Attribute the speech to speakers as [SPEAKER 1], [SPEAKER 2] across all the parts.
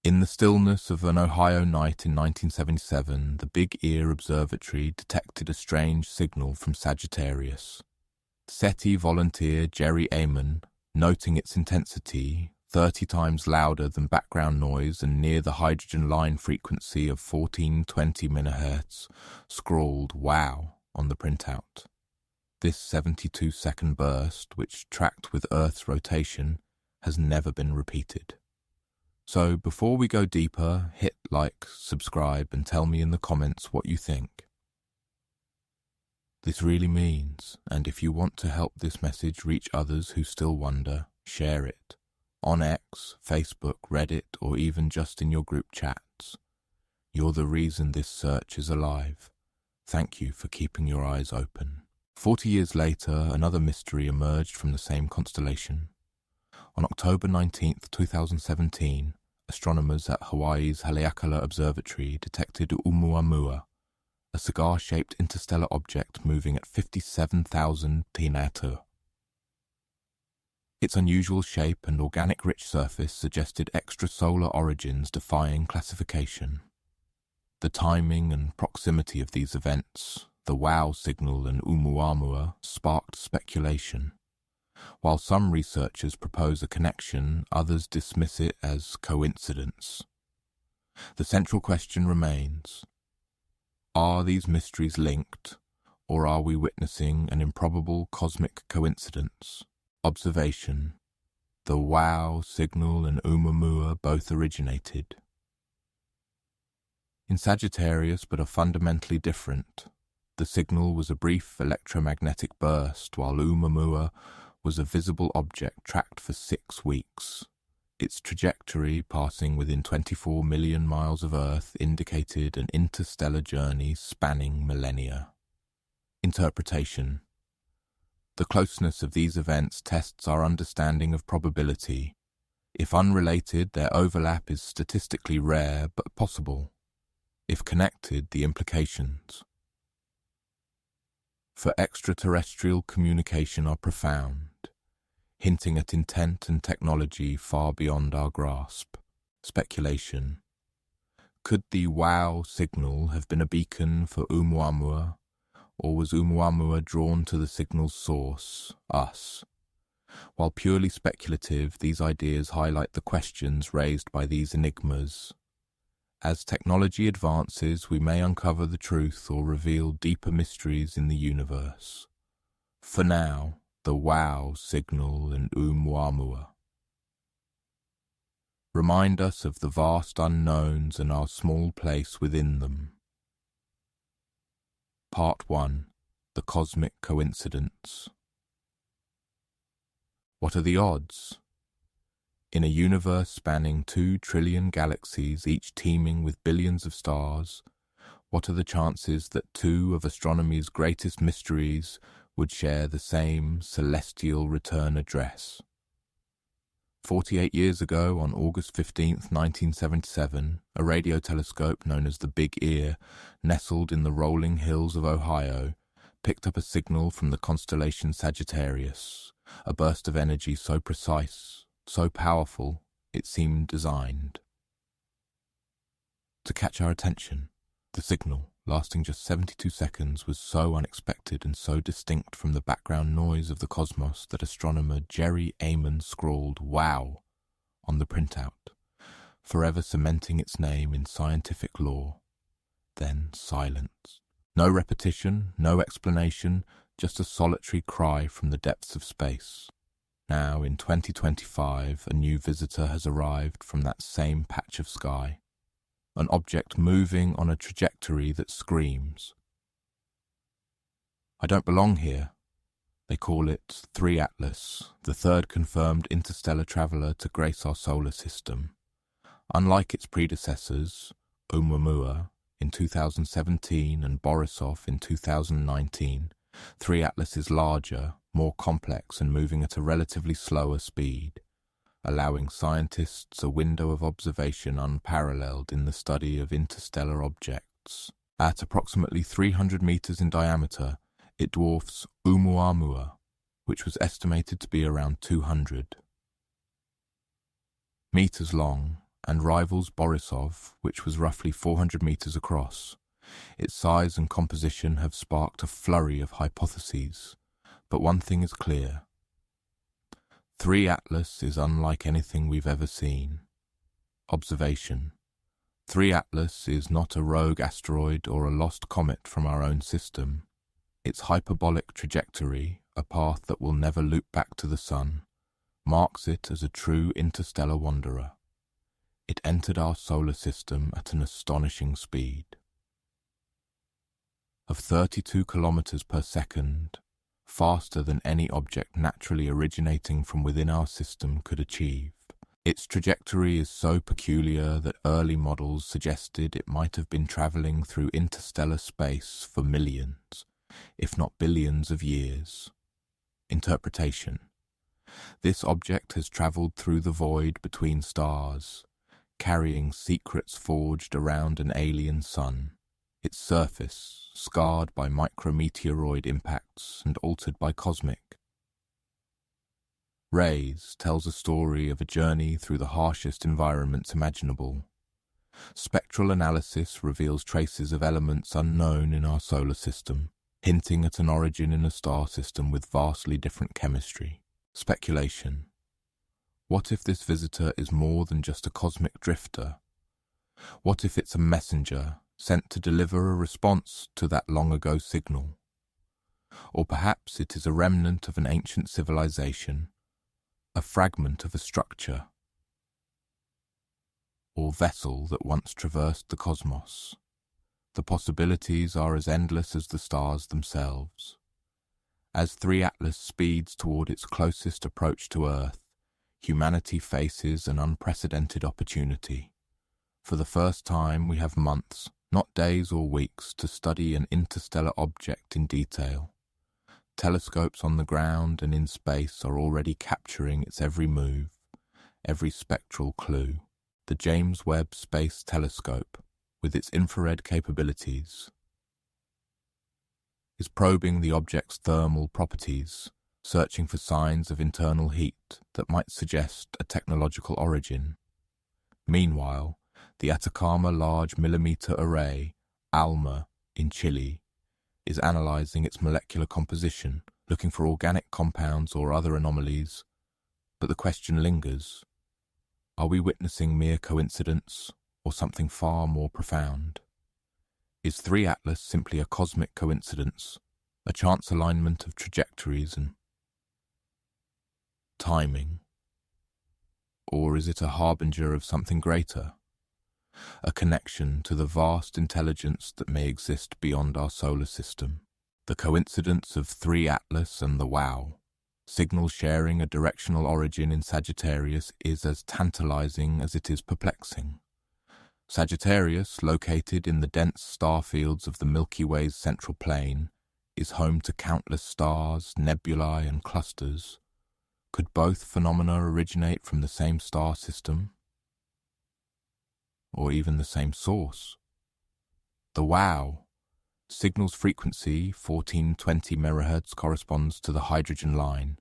[SPEAKER 1] In the stillness of an Ohio night in 1977, the Big Ear Observatory detected a strange signal from Sagittarius. SETI volunteer Jerry Amon, noting its intensity, 30 times louder than background noise and near the hydrogen line frequency of 1420 MHz, scrawled "Wow" on the printout. This 72-second burst, which tracked with Earth's rotation, has never been repeated. So before we go deeper, hit like, subscribe, and tell me in the comments what you think. This really means, and if you want to help this message reach others who still wonder, share it. On X, Facebook, Reddit, or even just in your group chats. You're the reason this search is alive. Thank you for keeping your eyes open. 40 years later, another mystery emerged from the same constellation. On October 19, 2017, astronomers at Hawaii's Haleakala Observatory detected Oumuamua, a cigar-shaped interstellar object moving at 57,000 km. Its unusual shape and organic-rich surface suggested extrasolar origins defying classification. The timing and proximity of these events, the WOW signal and Oumuamua, sparked speculation. While some researchers propose a connection, others dismiss it as coincidence. The central question remains: are these mysteries linked, or are we witnessing an improbable cosmic coincidence? Observation: the WOW signal and Oumuamua both originated in Sagittarius but are fundamentally different. The signal was a brief electromagnetic burst, while Oumuamua was a visible object tracked for 6 weeks. Its trajectory, passing within 24 million miles of Earth, indicated an interstellar journey spanning millennia. Interpretation: the closeness of these events tests our understanding of probability. If unrelated, their overlap is statistically rare but possible. If connected, the implications for extraterrestrial communication are profound, hinting at intent and technology far beyond our grasp. Speculation: could the WOW signal have been a beacon for Oumuamua, or was Oumuamua drawn to the signal's source, us? While purely speculative, these ideas highlight the questions raised by these enigmas. As technology advances, we may uncover the truth or reveal deeper mysteries in the universe. For now, the WOW signal and Oumuamua remind us of the vast unknowns and our small place within them. Part 1. The Cosmic Coincidence. What are the odds? In a universe spanning 2 trillion galaxies, each teeming with billions of stars, what are the chances that 2 of astronomy's greatest mysteries would share the same celestial return address? 48 years ago, on August 15, 1977, a radio telescope known as the Big Ear, nestled in the rolling hills of Ohio, picked up a signal from the constellation Sagittarius, a burst of energy so precise, so powerful, it seemed designed to catch our attention. The signal, lasting just 72 seconds, was so unexpected and so distinct from the background noise of the cosmos that astronomer Jerry Amon scrawled "Wow" on the printout, forever cementing its name in scientific lore. Then silence. No repetition, no explanation, just a solitary cry from the depths of space. Now, in 2025, a new visitor has arrived from that same patch of sky. An object moving on a trajectory that screams, "I don't belong here." They call it 3 Atlas, the third confirmed interstellar traveller to grace our solar system. Unlike its predecessors, Oumuamua in 2017 and Borisov in 2019, 3 Atlas is larger, more complex and moving at a relatively slower speed, allowing scientists a window of observation unparalleled in the study of interstellar objects. At approximately 300 meters in diameter, it dwarfs Oumuamua, which was estimated to be around 200 meters long and rivals Borisov, which was roughly 400 meters across. Its size and composition have sparked a flurry of hypotheses, but one thing is clear. 3 Atlas is unlike anything we've ever seen. Observation. 3 Atlas is not a rogue asteroid or a lost comet from our own system. Its hyperbolic trajectory, a path that will never loop back to the sun, marks it as a true interstellar wanderer. It entered our solar system at an astonishing speed of 32 kilometers per second, faster than any object naturally originating from within our system could achieve. Its trajectory is so peculiar that early models suggested it might have been traveling through interstellar space for millions, if not billions of years. Interpretation. This object has traveled through the void between stars, carrying secrets forged around an alien sun. Its surface, scarred by micrometeoroid impacts and altered by cosmic rays, tells a story of a journey through the harshest environments imaginable. Spectral analysis reveals traces of elements unknown in our solar system, hinting at an origin in a star system with vastly different chemistry. Speculation. What if this visitor is more than just a cosmic drifter? What if it's a messenger sent to deliver a response to that long-ago signal? Or perhaps it is a remnant of an ancient civilization, a fragment of a structure or vessel that once traversed the cosmos. The possibilities are as endless as the stars themselves. As 3 Atlas speeds toward its closest approach to Earth, humanity faces an unprecedented opportunity. For the first time, we have months, not days or weeks, to study an interstellar object in detail. Telescopes on the ground and in space are already capturing its every move, every spectral clue. The James Webb Space Telescope, with its infrared capabilities, is probing the object's thermal properties, searching for signs of internal heat that might suggest a technological origin. Meanwhile, the Atacama Large Millimeter Array, ALMA, in Chile, is analyzing its molecular composition, looking for organic compounds or other anomalies. But the question lingers. Are we witnessing mere coincidence or something far more profound? Is 3 Atlas simply a cosmic coincidence, a chance alignment of trajectories and timing? Or is it a harbinger of something greater, a connection to the vast intelligence that may exist beyond our solar system? The coincidence of 3 Atlas and the WOW, signals sharing a directional origin in Sagittarius, is as tantalizing as it is perplexing. Sagittarius, located in the dense star fields of the Milky Way's central plane, is home to countless stars, nebulae, and clusters. Could both phenomena originate from the same star system? Or even the same source? The WOW signal's frequency, 1420 MHz, corresponds to the hydrogen line,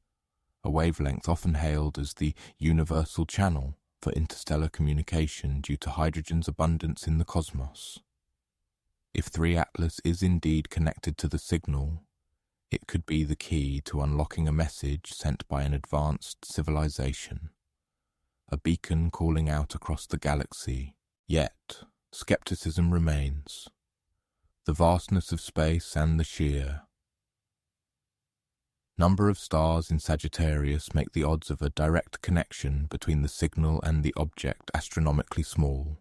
[SPEAKER 1] a wavelength often hailed as the universal channel for interstellar communication due to hydrogen's abundance in the cosmos. If 3 Atlas is indeed connected to the signal, it could be the key to unlocking a message sent by an advanced civilization, a beacon calling out across the galaxy. Yet, skepticism remains. The vastness of space and the sheer number of stars in Sagittarius make the odds of a direct connection between the signal and the object astronomically small.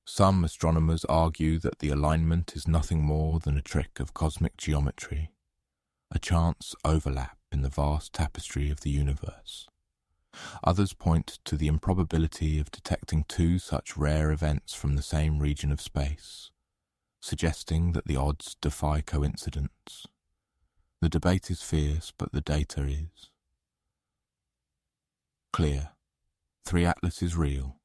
[SPEAKER 1] Some astronomers argue that the alignment is nothing more than a trick of cosmic geometry, a chance overlap in the vast tapestry of the universe. Others point to the improbability of detecting 2 such rare events from the same region of space, suggesting that the odds defy coincidence. The debate is fierce, but the data is clear. 3 Atlas is real,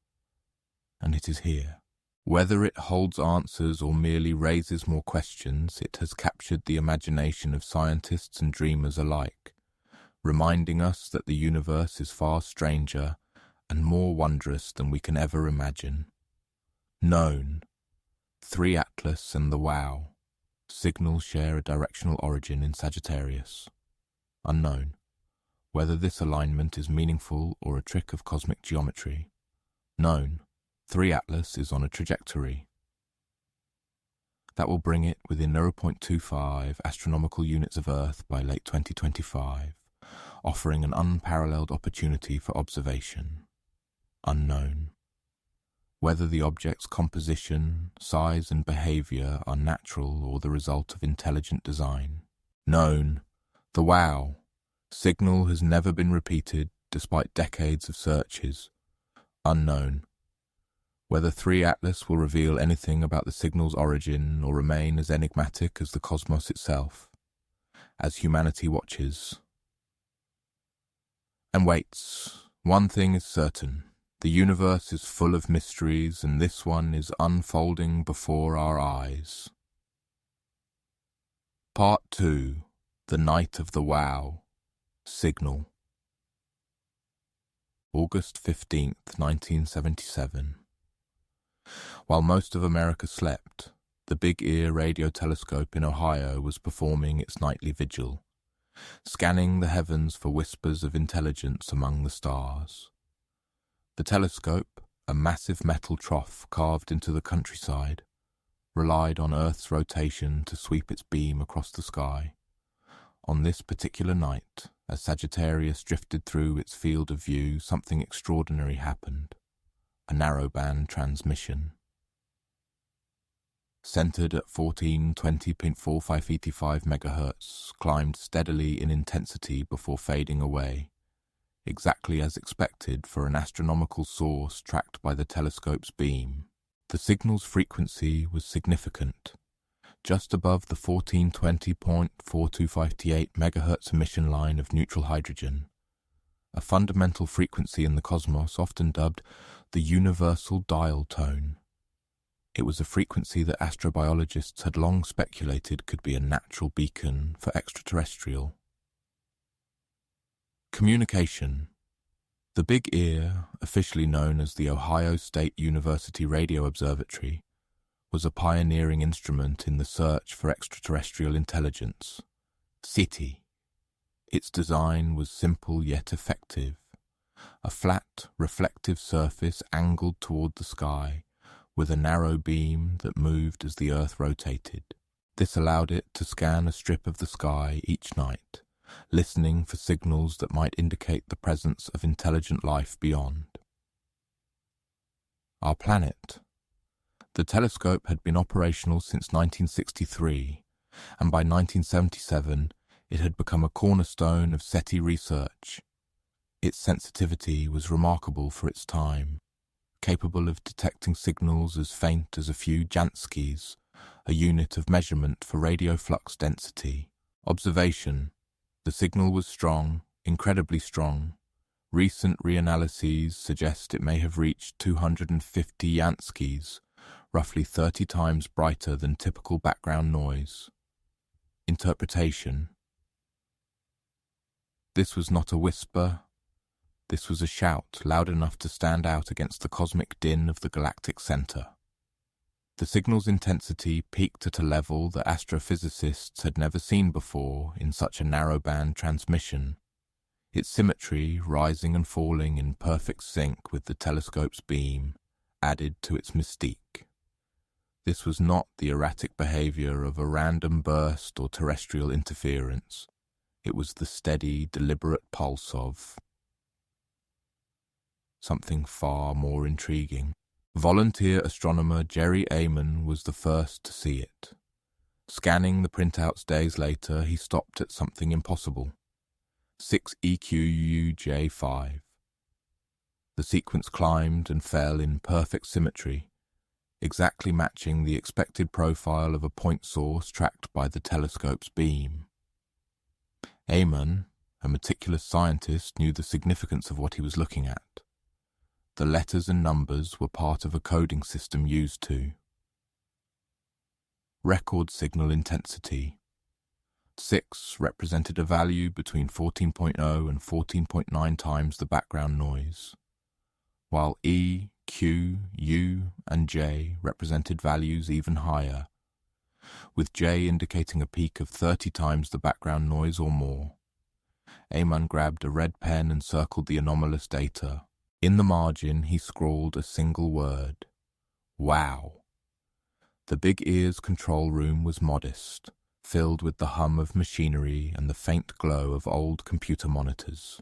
[SPEAKER 1] and it is here. Whether it holds answers or merely raises more questions, it has captured the imagination of scientists and dreamers alike, reminding us that the universe is far stranger and more wondrous than we can ever imagine. Known, 3 Atlas and the WOW. Signals share a directional origin in Sagittarius. Unknown, whether this alignment is meaningful or a trick of cosmic geometry. Known, 3 Atlas is on a trajectory that will bring it within 0.25 astronomical units of Earth by late 2025, offering an unparalleled opportunity for observation. Unknown, whether the object's composition, size and behavior are natural or the result of intelligent design. Known, the WOW. Signal has never been repeated despite decades of searches. Unknown, whether 3 Atlas will reveal anything about the signal's origin or remain as enigmatic as the cosmos itself, as humanity watches and waits. One thing is certain. The universe is full of mysteries, and this one is unfolding before our eyes. Part 2. The Night of the WOW. Signal. August 15th, 1977. While most of America slept, the Big Ear radio telescope in Ohio was performing its nightly vigil, scanning the heavens for whispers of intelligence among the stars. The telescope, a massive metal trough carved into the countryside, relied on Earth's rotation to sweep its beam across the sky. On this particular night, as Sagittarius drifted through its field of view, something extraordinary happened. A narrowband transmission. Centered at 1420.4585 MHz, climbed steadily in intensity before fading away, exactly as expected for an astronomical source tracked by the telescope's beam. The signal's frequency was significant, just above the 1420.4258 MHz emission line of neutral hydrogen, a fundamental frequency in the cosmos often dubbed the universal dial tone. It was a frequency that astrobiologists had long speculated could be a natural beacon for extraterrestrial communication. The Big Ear, officially known as the Ohio State University Radio Observatory, was a pioneering instrument in the search for extraterrestrial intelligence. SETI. Its design was simple yet effective. A flat, reflective surface angled toward the sky, with a narrow beam that moved as the Earth rotated. This allowed it to scan a strip of the sky each night, listening for signals that might indicate the presence of intelligent life beyond. Our planet. The telescope had been operational since 1963, and by 1977 it had become a cornerstone of SETI research. Its sensitivity was remarkable for its time, capable of detecting signals as faint as a few Janskis, a unit of measurement for radio flux density. Observation. The signal was strong, incredibly strong. Recent reanalyses suggest it may have reached 250 Janskis, roughly 30 times brighter than typical background noise. Interpretation. This was not a whisper. This was a shout loud enough to stand out against the cosmic din of the galactic center. The signal's intensity peaked at a level that astrophysicists had never seen before in such a narrowband transmission, its symmetry rising and falling in perfect sync with the telescope's beam, added to its mystique. This was not the erratic behavior of a random burst or terrestrial interference. It was the steady, deliberate pulse of something far more intriguing. Volunteer astronomer Jerry Amon was the first to see it. Scanning the printouts days later, he stopped at something impossible. 6EQUJ5. The sequence climbed and fell in perfect symmetry, exactly matching the expected profile of a point source tracked by the telescope's beam. Amon, a meticulous scientist, knew the significance of what he was looking at. The letters and numbers were part of a coding system used to record signal intensity. 6 represented a value between 14.0 and 14.9 times the background noise. while E, Q, U, and J represented values even higher, with J indicating a peak of 30 times the background noise or more. Eamon grabbed a red pen and circled the anomalous data. In the margin, he scrawled a single word: wow. The Big Ear's control room was modest, filled with the hum of machinery and the faint glow of old computer monitors.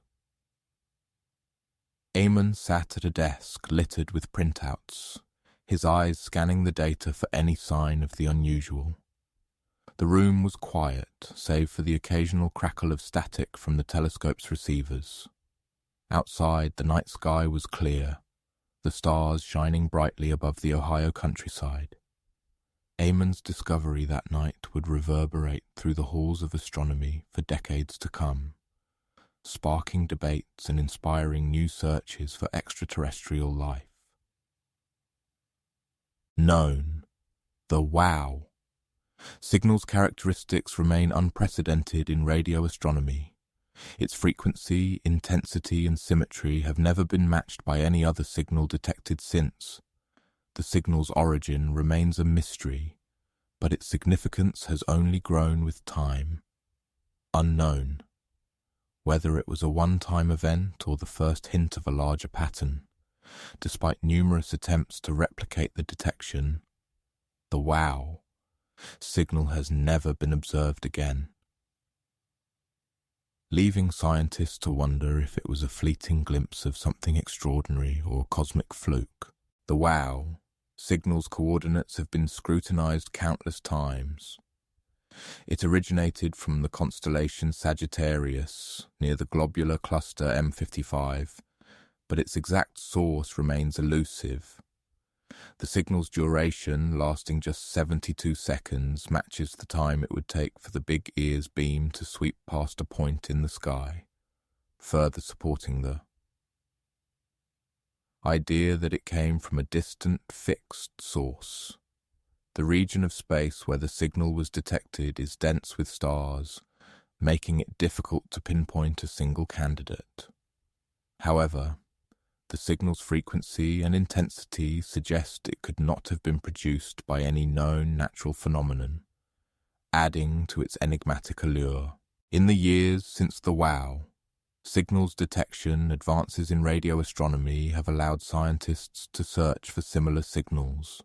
[SPEAKER 1] Eamon sat at a desk littered with printouts, his eyes scanning the data for any sign of the unusual. The room was quiet, save for the occasional crackle of static from the telescope's receivers. Outside, the night sky was clear, the stars shining brightly above the Ohio countryside. Eamon's discovery that night would reverberate through the halls of astronomy for decades to come, sparking debates and inspiring new searches for extraterrestrial life. Known. The wow. Signal's characteristics remain unprecedented in radio astronomy. Its frequency, intensity, and symmetry have never been matched by any other signal detected since. The signal's origin remains a mystery, but its significance has only grown with time. Unknown. Whether it was a one-time event or the first hint of a larger pattern, despite numerous attempts to replicate the detection, the wow signal has never been observed again. Leaving scientists to wonder if it was a fleeting glimpse of something extraordinary or cosmic fluke, the wow signal's coordinates have been scrutinized countless times. It originated from the constellation Sagittarius, near the globular cluster M55, but its exact source remains elusive. The signal's duration, lasting just 72 seconds, matches the time it would take for the Big Ear's beam to sweep past a point in the sky, further supporting the idea that it came from a distant, fixed source. The region of space where the signal was detected is dense with stars, making it difficult to pinpoint a single candidate. However, the signal's frequency and intensity suggest it could not have been produced by any known natural phenomenon, adding to its enigmatic allure. In the years since the wow, signals detection advances in radio astronomy have allowed scientists to search for similar signals.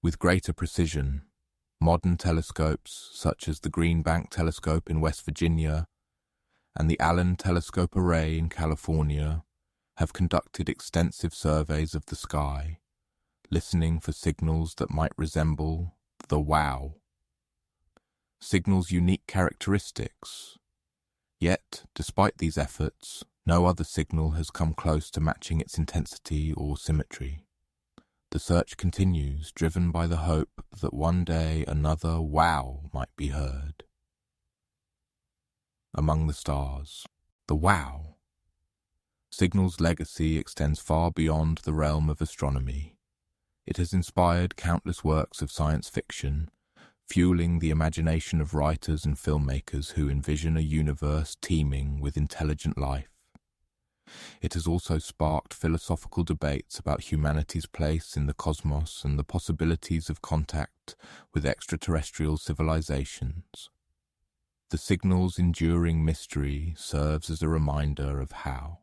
[SPEAKER 1] With greater precision, modern telescopes such as the Green Bank Telescope in West Virginia and the Allen Telescope Array in California have conducted extensive surveys of the sky, listening for signals that might resemble the wow. Signal's unique characteristics. Yet, despite these efforts, no other signal has come close to matching its intensity or symmetry. The search continues, driven by the hope that one day another wow might be heard. Among the stars, the wow. Signal's legacy extends far beyond the realm of astronomy. It has inspired countless works of science fiction, fueling the imagination of writers and filmmakers who envision a universe teeming with intelligent life. It has also sparked philosophical debates about humanity's place in the cosmos and the possibilities of contact with extraterrestrial civilizations. The signal's enduring mystery serves as a reminder of how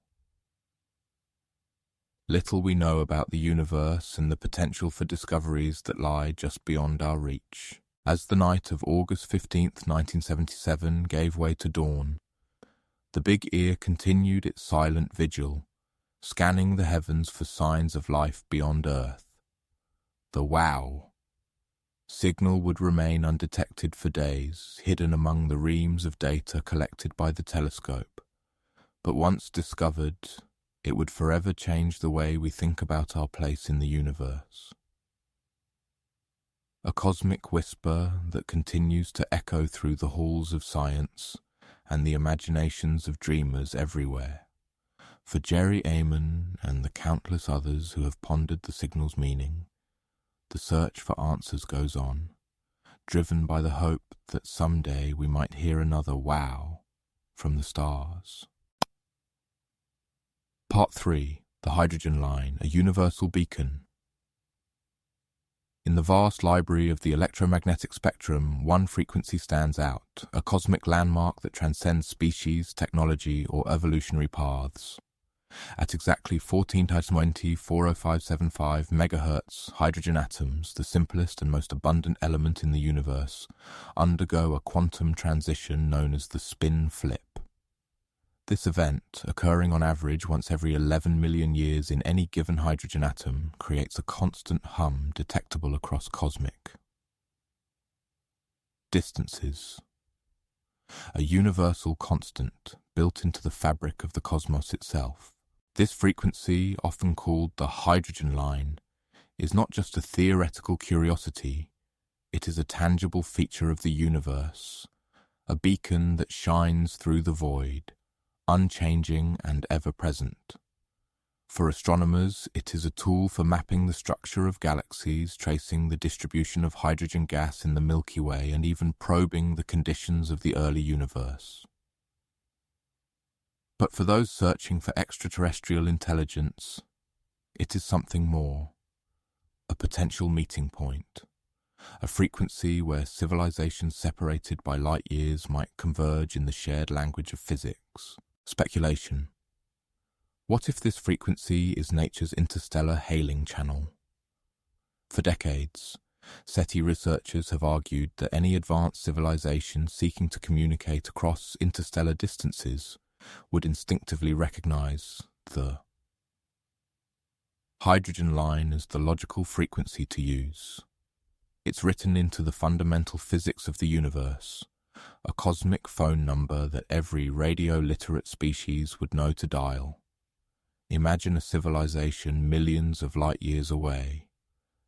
[SPEAKER 1] little we know about the universe and the potential for discoveries that lie just beyond our reach. As the night of August 15th, 1977 gave way to dawn, the Big Ear continued its silent vigil, scanning the heavens for signs of life beyond Earth. The wow signal would remain undetected for days, hidden among the reams of data collected by the telescope. But once discovered, it would forever change the way we think about our place in the universe. A cosmic whisper that continues to echo through the halls of science and the imaginations of dreamers everywhere. For Jerry Eamon and the countless others who have pondered the signal's meaning, the search for answers goes on, driven by the hope that someday we might hear another wow from the stars. Part 3. The hydrogen line, a universal beacon. In the vast library of the electromagnetic spectrum, one frequency stands out, a cosmic landmark that transcends species, technology, or evolutionary paths. At exactly 14 × 10 40575 megahertz, hydrogen atoms, the simplest and most abundant element in the universe, undergo a quantum transition known as the spin flip. This event, occurring on average once every 11 million years in any given hydrogen atom, creates a constant hum detectable across cosmic distances. A universal constant built into the fabric of the cosmos itself. This frequency, often called the hydrogen line, is not just a theoretical curiosity, it is a tangible feature of the universe, a beacon that shines through the void, unchanging and ever-present. For astronomers, it is a tool for mapping the structure of galaxies, tracing the distribution of hydrogen gas in the Milky Way, and even probing the conditions of the early universe. But for those searching for extraterrestrial intelligence, it is something more, a potential meeting point, a frequency where civilizations separated by light years might converge in the shared language of physics. Speculation. What if this frequency is nature's interstellar hailing channel? For decades, SETI researchers have argued that any advanced civilization seeking to communicate across interstellar distances would instinctively recognize the hydrogen line as the logical frequency to use. It's written into the fundamental physics of the universe, a cosmic phone number that every radio-literate species would know to dial. Imagine a civilization millions of light years away,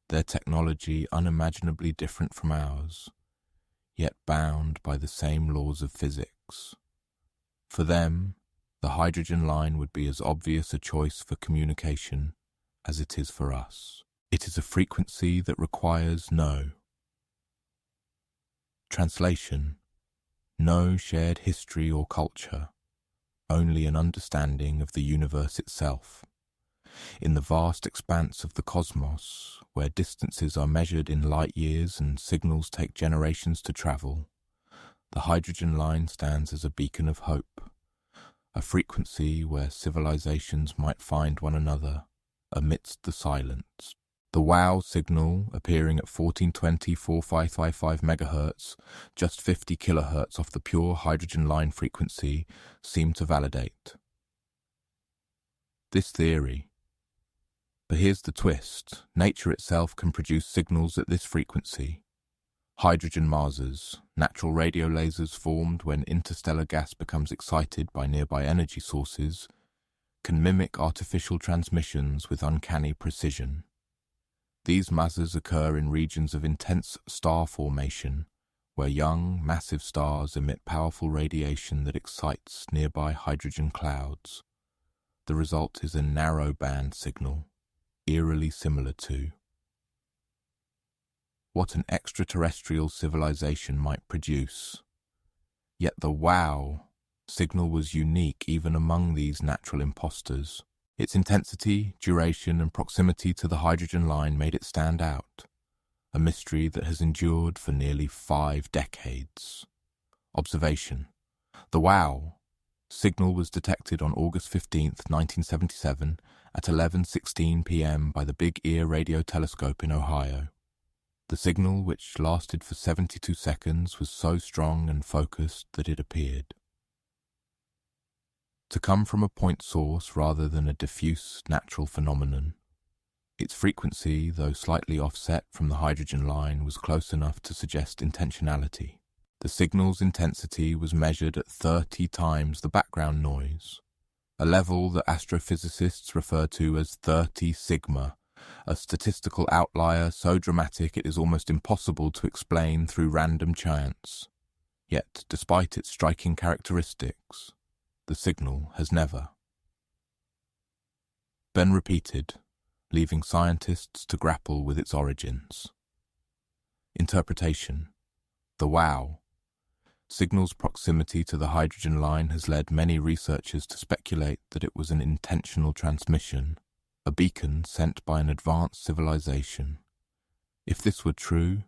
[SPEAKER 1] their technology unimaginably different from ours, yet bound by the same laws of physics. For them, the hydrogen line would be as obvious a choice for communication as it is for us. It is a frequency that requires no translation, no shared history or culture, only an understanding of the universe itself. In the vast expanse of the cosmos, where distances are measured in light years and signals take generations to travel, the hydrogen line stands as a beacon of hope, a frequency where civilizations might find one another amidst the silence. The WOW signal, appearing at 1420 4555 MHz, just 50 kHz off the pure hydrogen line frequency, seemed to validate this theory. But here's the twist. Nature itself can produce signals at this frequency. Hydrogen masers, natural radio lasers formed when interstellar gas becomes excited by nearby energy sources, can mimic artificial transmissions with uncanny precision. These masers occur in regions of intense star formation, where young, massive stars emit powerful radiation that excites nearby hydrogen clouds. The result is a narrow-band signal, eerily similar to what an extraterrestrial civilization might produce. Yet the WOW signal was unique even among these natural imposters. Its intensity, duration, and proximity to the hydrogen line made it stand out, a mystery that has endured for nearly 5 decades. Observation. The WOW signal was detected on August 15, 1977, at 11:16 p.m. by the Big Ear radio telescope in Ohio. The signal, which lasted for 72 seconds, was so strong and focused that it appeared to come from a point source rather than a diffuse natural phenomenon. Its frequency, though slightly offset from the hydrogen line, was close enough to suggest intentionality. The signal's intensity was measured at 30 times the background noise, a level that astrophysicists refer to as 30 sigma, a statistical outlier so dramatic it is almost impossible to explain through random chance. Yet, despite its striking characteristics, the signal has never been repeated, leaving scientists to grapple with its origins. Interpretation. The WOW Signal's proximity to the hydrogen line has led many researchers to speculate that it was an intentional transmission, a beacon sent by an advanced civilization. If this were true,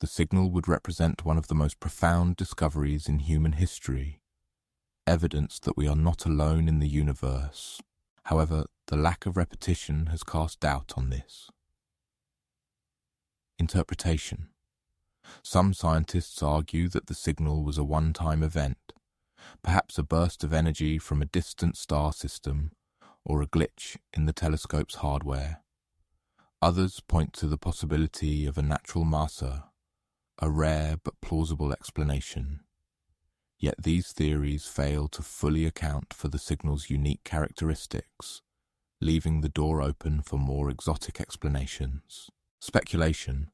[SPEAKER 1] the signal would represent one of the most profound discoveries in human history, evidence that we are not alone in the universe. However, the lack of repetition has cast doubt on this. Interpretation. Some scientists argue that the signal was a one-time event, perhaps a burst of energy from a distant star system or a glitch in the telescope's hardware. Others point to the possibility of a natural maser, a rare but plausible explanation. Yet these theories fail to fully account for the signal's unique characteristics, leaving the door open for more exotic explanations. Speculation.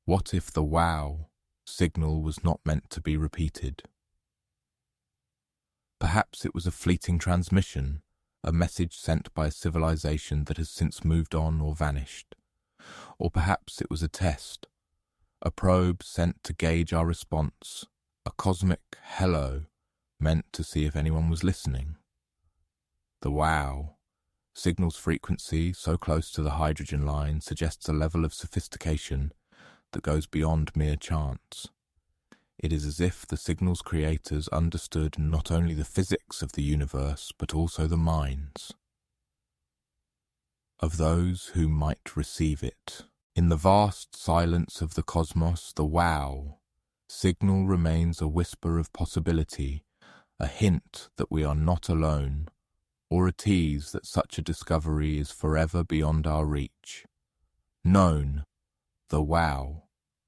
[SPEAKER 1] What if the wow signal was not meant to be repeated? Perhaps it was a fleeting transmission, a message sent by a civilization that has since moved on or vanished. Or perhaps it was a test, a probe sent to gauge our response, a cosmic hello meant to see if anyone was listening. The wow signal's frequency, so close to the hydrogen line, suggests a level of sophistication that goes beyond mere chance. It is as if the signal's creators understood not only the physics of the universe, but also the minds of those who might receive it. In the vast silence of the cosmos, the wow signal remains a whisper of possibility, a hint that we are not alone, or a tease that such a discovery is forever beyond our reach. Known, the wow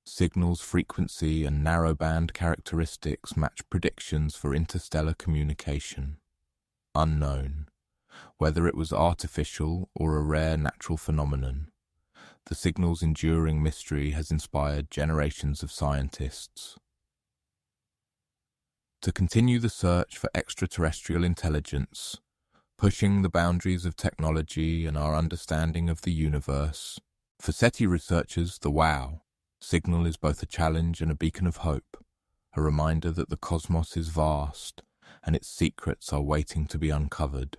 [SPEAKER 1] signal's frequency and narrowband characteristics match predictions for interstellar communication. Unknown, whether it was artificial or a rare natural phenomenon, the signal's enduring mystery has inspired generations of scientists to continue the search for extraterrestrial intelligence, pushing the boundaries of technology and our understanding of the universe. For SETI researchers, the wow signal is both a challenge and a beacon of hope, a reminder that the cosmos is vast and its secrets are waiting to be uncovered.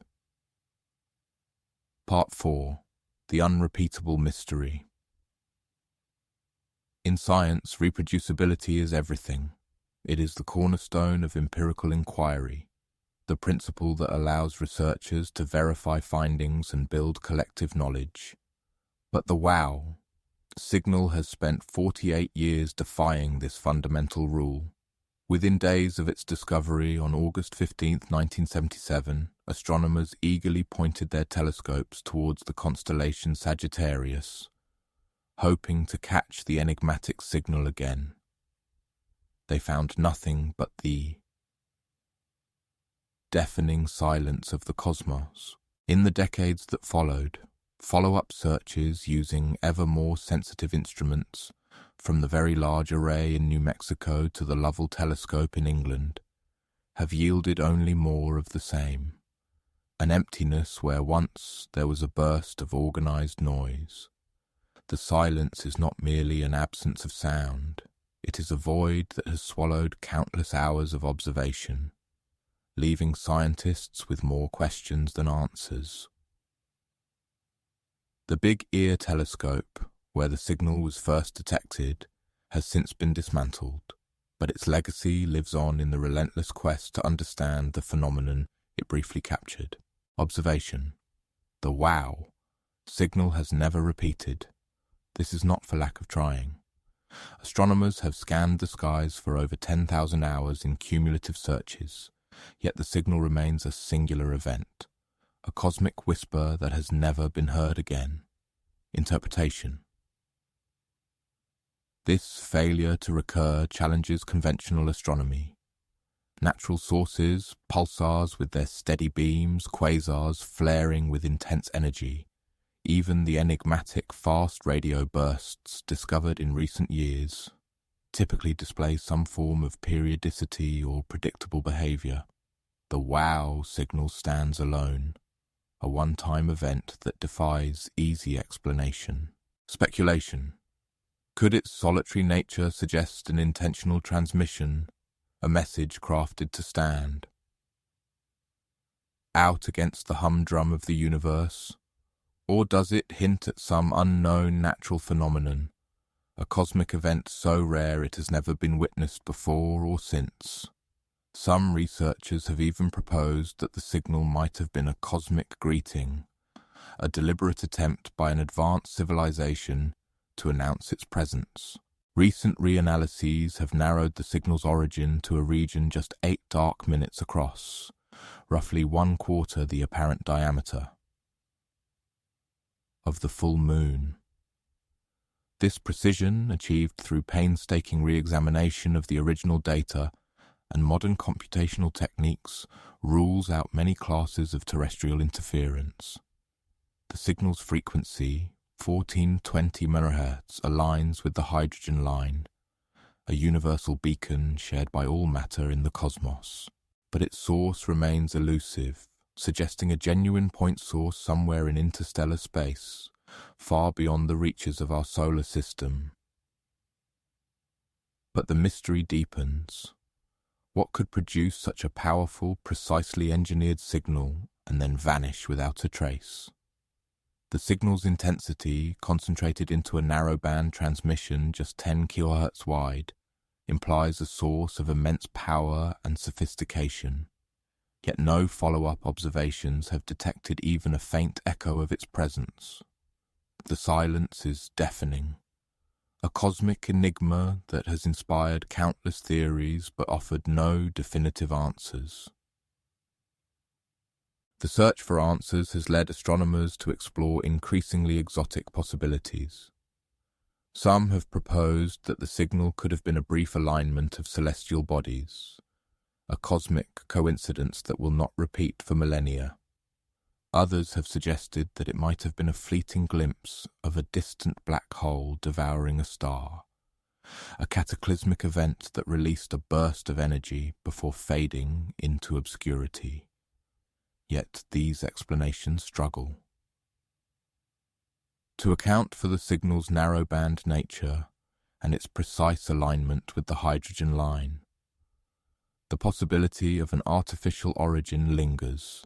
[SPEAKER 1] Part 4. The Unrepeatable Mystery. In science, reproducibility is everything. It is the cornerstone of empirical inquiry, the principle that allows researchers to verify findings and build collective knowledge. But the wow signal has spent 48 years defying this fundamental rule. Within days of its discovery on August 15, 1977, astronomers eagerly pointed their telescopes towards the constellation Sagittarius, hoping to catch the enigmatic signal again. They found nothing but the deafening silence of the cosmos. In the decades that followed, follow-up searches using ever more sensitive instruments, from the Very Large Array in New Mexico to the Lovell Telescope in England, have yielded only more of the same. An emptiness where once there was a burst of organized noise. The silence is not merely an absence of sound, it is a void that has swallowed countless hours of observation, leaving scientists with more questions than answers. The Big Ear telescope, where the signal was first detected, has since been dismantled, but its legacy lives on in the relentless quest to understand the phenomenon it briefly captured. Observation. The wow signal has never repeated. This is not for lack of trying. Astronomers have scanned the skies for over 10,000 hours in cumulative searches, yet the signal remains a singular event, a cosmic whisper that has never been heard again. Interpretation. This failure to recur challenges conventional astronomy. Natural sources, pulsars with their steady beams, quasars flaring with intense energy, even the enigmatic fast radio bursts discovered in recent years, typically display some form of periodicity or predictable behavior. The wow signal stands alone, a one-time event that defies easy explanation. Speculation. Could its solitary nature suggest an intentional transmission, a message crafted to stand out against the humdrum of the universe? Or does it hint at some unknown natural phenomenon, a cosmic event so rare it has never been witnessed before or since? Some researchers have even proposed that the signal might have been a cosmic greeting, a deliberate attempt by an advanced civilization to announce its presence. Recent reanalyses have narrowed the signal's origin to a region just 8 dark minutes across, roughly 1/4 the apparent diameter of the full moon. This precision, achieved through painstaking re-examination of the original data and modern computational techniques, rules out many classes of terrestrial interference. The signal's frequency, 1420 MHz, aligns with the hydrogen line, a universal beacon shared by all matter in the cosmos. But its source remains elusive, suggesting a genuine point source somewhere in interstellar space, far beyond the reaches of our solar system. But the mystery deepens. What could produce such a powerful, precisely engineered signal and then vanish without a trace? The signal's intensity, concentrated into a narrowband transmission just 10 kHz wide, implies a source of immense power and sophistication, yet no follow-up observations have detected even a faint echo of its presence. The silence is deafening, a cosmic enigma that has inspired countless theories but offered no definitive answers. The search for answers has led astronomers to explore increasingly exotic possibilities. Some have proposed that the signal could have been a brief alignment of celestial bodies, a cosmic coincidence that will not repeat for millennia. Others have suggested that it might have been a fleeting glimpse of a distant black hole devouring a star, a cataclysmic event that released a burst of energy before fading into obscurity. Yet these explanations struggle. To account for the signal's narrowband nature and its precise alignment with the hydrogen line, the possibility of an artificial origin lingers,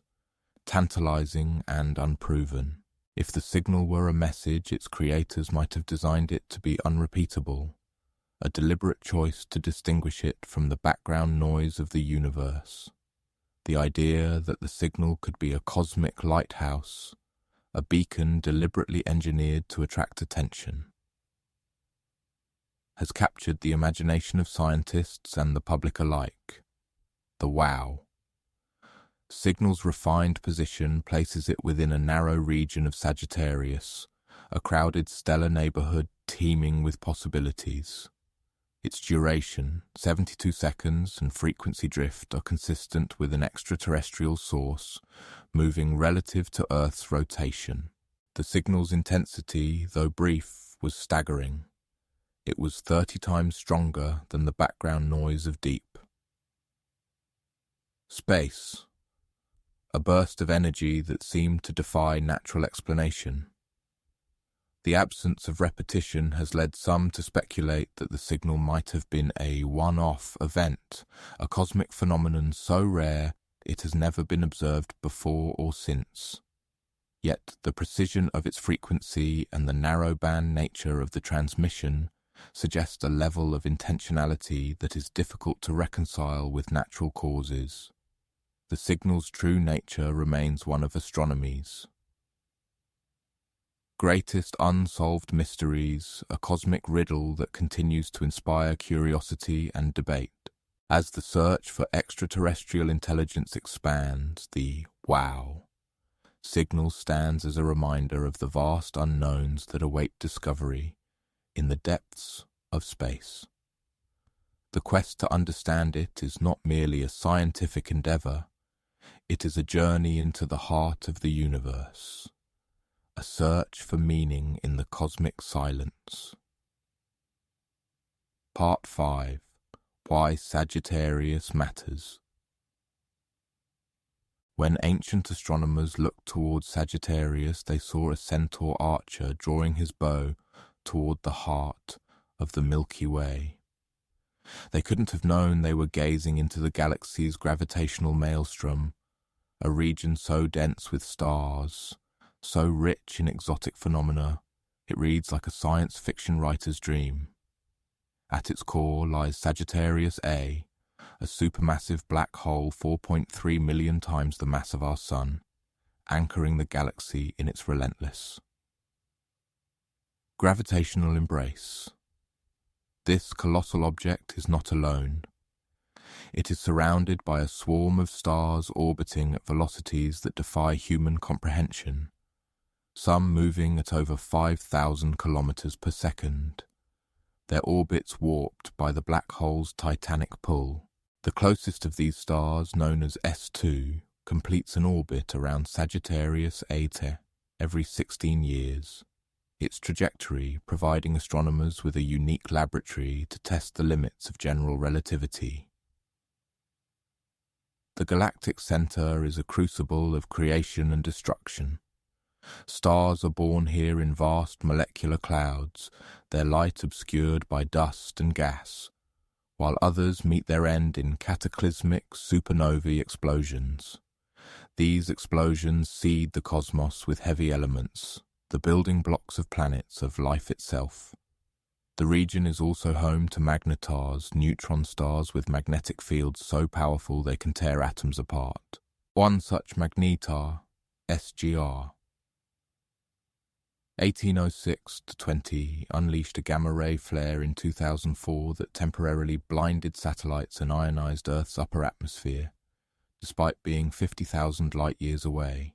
[SPEAKER 1] tantalizing and unproven. If the signal were a message, its creators might have designed it to be unrepeatable, a deliberate choice to distinguish it from the background noise of the universe. The idea that the signal could be a cosmic lighthouse, a beacon deliberately engineered to attract attention, has captured the imagination of scientists and the public alike. The wow. Signal's refined position places it within a narrow region of Sagittarius, a crowded stellar neighborhood teeming with possibilities. Its duration, 72 seconds, and frequency drift are consistent with an extraterrestrial source, moving relative to Earth's rotation. The signal's intensity, though brief, was staggering. It was 30 times stronger than the background noise of deep space, a burst of energy that seemed to defy natural explanation. The absence of repetition has led some to speculate that the signal might have been a one-off event, a cosmic phenomenon so rare it has never been observed before or since. Yet the precision of its frequency and the narrow-band nature of the transmission suggest a level of intentionality that is difficult to reconcile with natural causes. The signal's true nature remains one of astronomy's greatest unsolved mysteries, a cosmic riddle that continues to inspire curiosity and debate. As the search for extraterrestrial intelligence expands, the wow signal stands as a reminder of the vast unknowns that await discovery in the depths of space. The quest to understand it is not merely a scientific endeavor, it is a journey into the heart of the universe, a search for meaning in the cosmic silence. Part 5. Why Sagittarius Matters. When ancient astronomers looked towards Sagittarius, they saw a centaur archer drawing his bow toward the heart of the Milky Way. They couldn't have known they were gazing into the galaxy's gravitational maelstrom, a region so dense with stars, so rich in exotic phenomena, it reads like a science fiction writer's dream. At its core lies Sagittarius A, a supermassive black hole 4.3 million times the mass of our Sun, anchoring the galaxy in its relentless gravitational embrace. This colossal object is not alone. It is surrounded by a swarm of stars orbiting at velocities that defy human comprehension, some moving at over 5,000 kilometers per second, their orbits warped by the black hole's titanic pull. The closest of these stars, known as S2, completes an orbit around Sagittarius A every 16 years, its trajectory providing astronomers with a unique laboratory to test the limits of general relativity. The galactic center is a crucible of creation and destruction. Stars are born here in vast molecular clouds, their light obscured by dust and gas, while others meet their end in cataclysmic supernovae explosions. These explosions seed the cosmos with heavy elements, the building blocks of planets, of life itself. The region is also home to magnetars, neutron stars with magnetic fields so powerful they can tear atoms apart. One such magnetar, SGR, 1806-20, unleashed a gamma-ray flare in 2004 that temporarily blinded satellites and ionized Earth's upper atmosphere, despite being 50,000 light-years away.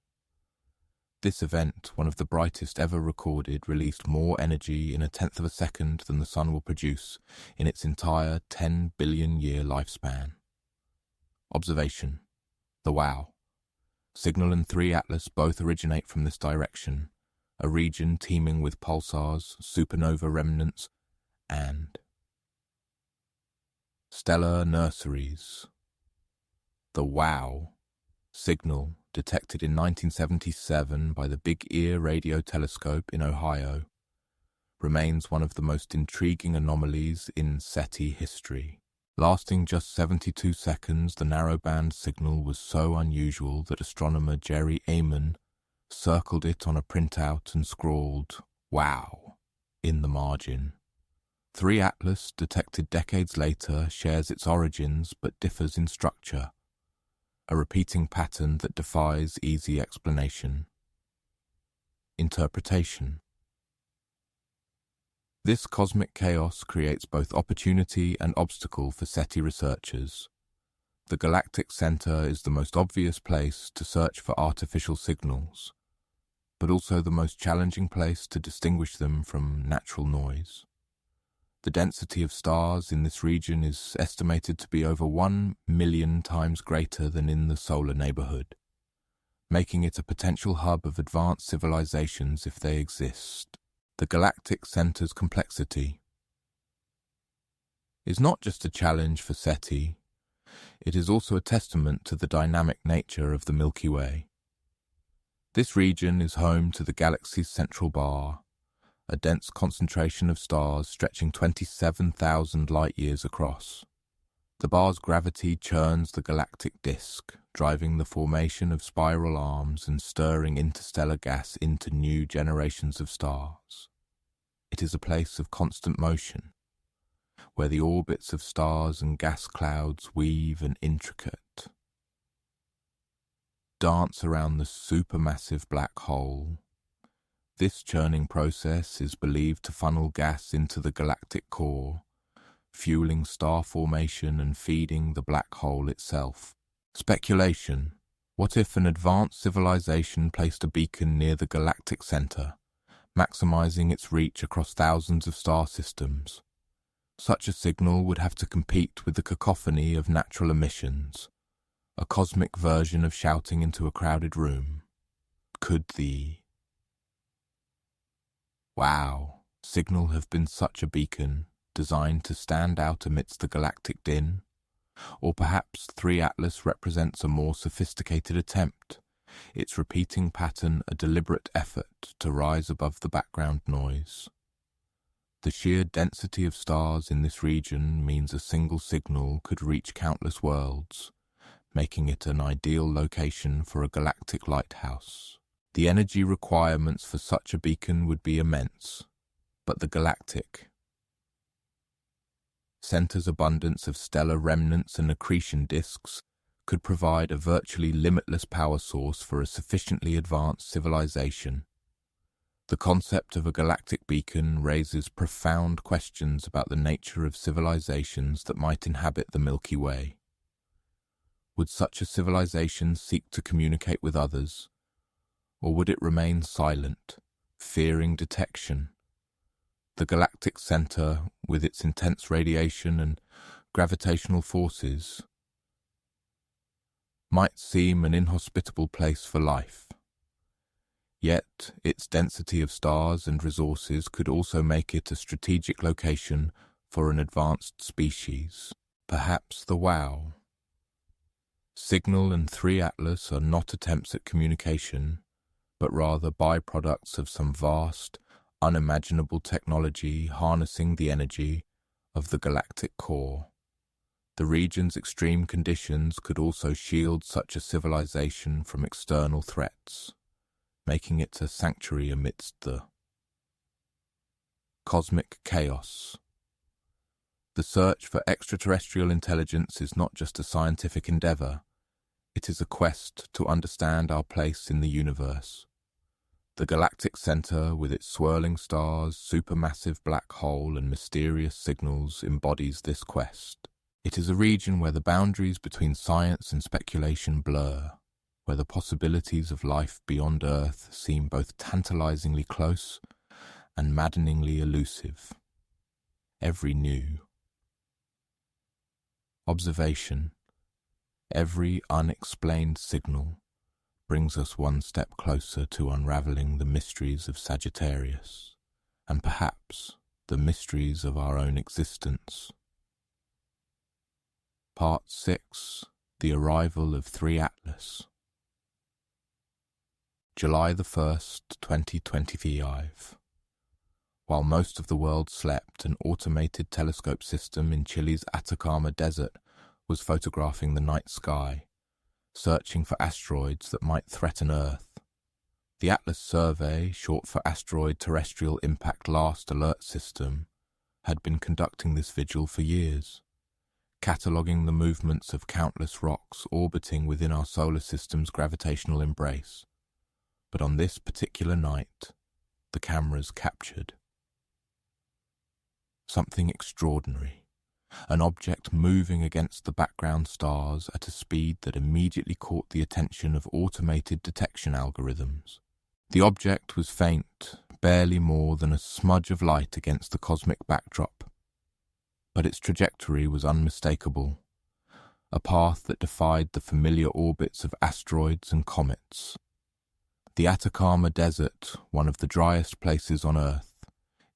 [SPEAKER 1] This event, one of the brightest ever recorded, released more energy in a tenth of a second than the Sun will produce in its entire 10 billion-year lifespan. Observation. The WOW. Signal and 3 Atlas both originate from this direction, a region teeming with pulsars, supernova remnants, and stellar nurseries. The WOW signal, detected in 1977 by the Big Ear radio telescope in Ohio, remains one of the most intriguing anomalies in SETI history. Lasting just 72 seconds, the narrowband signal was so unusual that astronomer Jerry Amon circled it on a printout and scrawled, "Wow," in the margin. 3 Atlas, detected decades later, shares its origins but differs in structure, a repeating pattern that defies easy explanation. Interpretation. This cosmic chaos creates both opportunity and obstacle for SETI researchers. The galactic center is the most obvious place to search for artificial signals, but also the most challenging place to distinguish them from natural noise. The density of stars in this region is estimated to be over 1 million times greater than in the solar neighborhood, making it a potential hub of advanced civilizations if they exist. The galactic center's complexity is not just a challenge for SETI, it is also a testament to the dynamic nature of the Milky Way. This region is home to the galaxy's central bar, a dense concentration of stars stretching 27,000 light-years across. The bar's gravity churns the galactic disk, driving the formation of spiral arms and stirring interstellar gas into new generations of stars. It is a place of constant motion, where the orbits of stars and gas clouds weave an intricate dance around the supermassive black hole. This churning process is believed to funnel gas into the galactic core, fueling star formation and feeding the black hole itself. Speculation. What if an advanced civilization placed a beacon near the galactic center, maximizing its reach across thousands of star systems? Such a signal would have to compete with the cacophony of natural emissions, a cosmic version of shouting into a crowded room. Could the WOW signal have been such a beacon, designed to stand out amidst the galactic din? Or perhaps 3 Atlas represents a more sophisticated attempt, its repeating pattern a deliberate effort to rise above the background noise. The sheer density of stars in this region means a single signal could reach countless worlds, making it an ideal location for a galactic lighthouse. The energy requirements for such a beacon would be immense, but the galactic center's abundance of stellar remnants and accretion disks could provide a virtually limitless power source for a sufficiently advanced civilization. The concept of a galactic beacon raises profound questions about the nature of civilizations that might inhabit the Milky Way. Would such a civilization seek to communicate with others, or would it remain silent, fearing detection? The galactic center, with its intense radiation and gravitational forces, might seem an inhospitable place for life. Yet, its density of stars and resources could also make it a strategic location for an advanced species, perhaps the WOW. Signal and 3 Atlas are not attempts at communication, but rather byproducts of some vast, unimaginable technology harnessing the energy of the galactic core. The region's extreme conditions could also shield such a civilization from external threats, making it a sanctuary amidst the cosmic chaos. The search for extraterrestrial intelligence is not just a scientific endeavor, it is a quest to understand our place in the universe. The galactic center, with its swirling stars, supermassive black hole, and mysterious signals, embodies this quest. It is a region where the boundaries between science and speculation blur, where the possibilities of life beyond Earth seem both tantalizingly close and maddeningly elusive. Every new observation, every unexplained signal brings us one step closer to unraveling the mysteries of Sagittarius, and perhaps the mysteries of our own existence. Part 6. The Arrival of 3 Atlas. July the 1st, 2025. While most of the world slept, an automated telescope system in Chile's Atacama Desert was photographing the night sky, searching for asteroids that might threaten Earth. The Atlas Survey, short for Asteroid Terrestrial Impact Last Alert System, had been conducting this vigil for years, cataloguing the movements of countless rocks orbiting within our solar system's gravitational embrace. But on this particular night, the cameras captured something extraordinary. An object moving against the background stars at a speed that immediately caught the attention of automated detection algorithms. The object was faint, barely more than a smudge of light against the cosmic backdrop. But its trajectory was unmistakable, a path that defied the familiar orbits of asteroids and comets. The Atacama Desert, one of the driest places on Earth,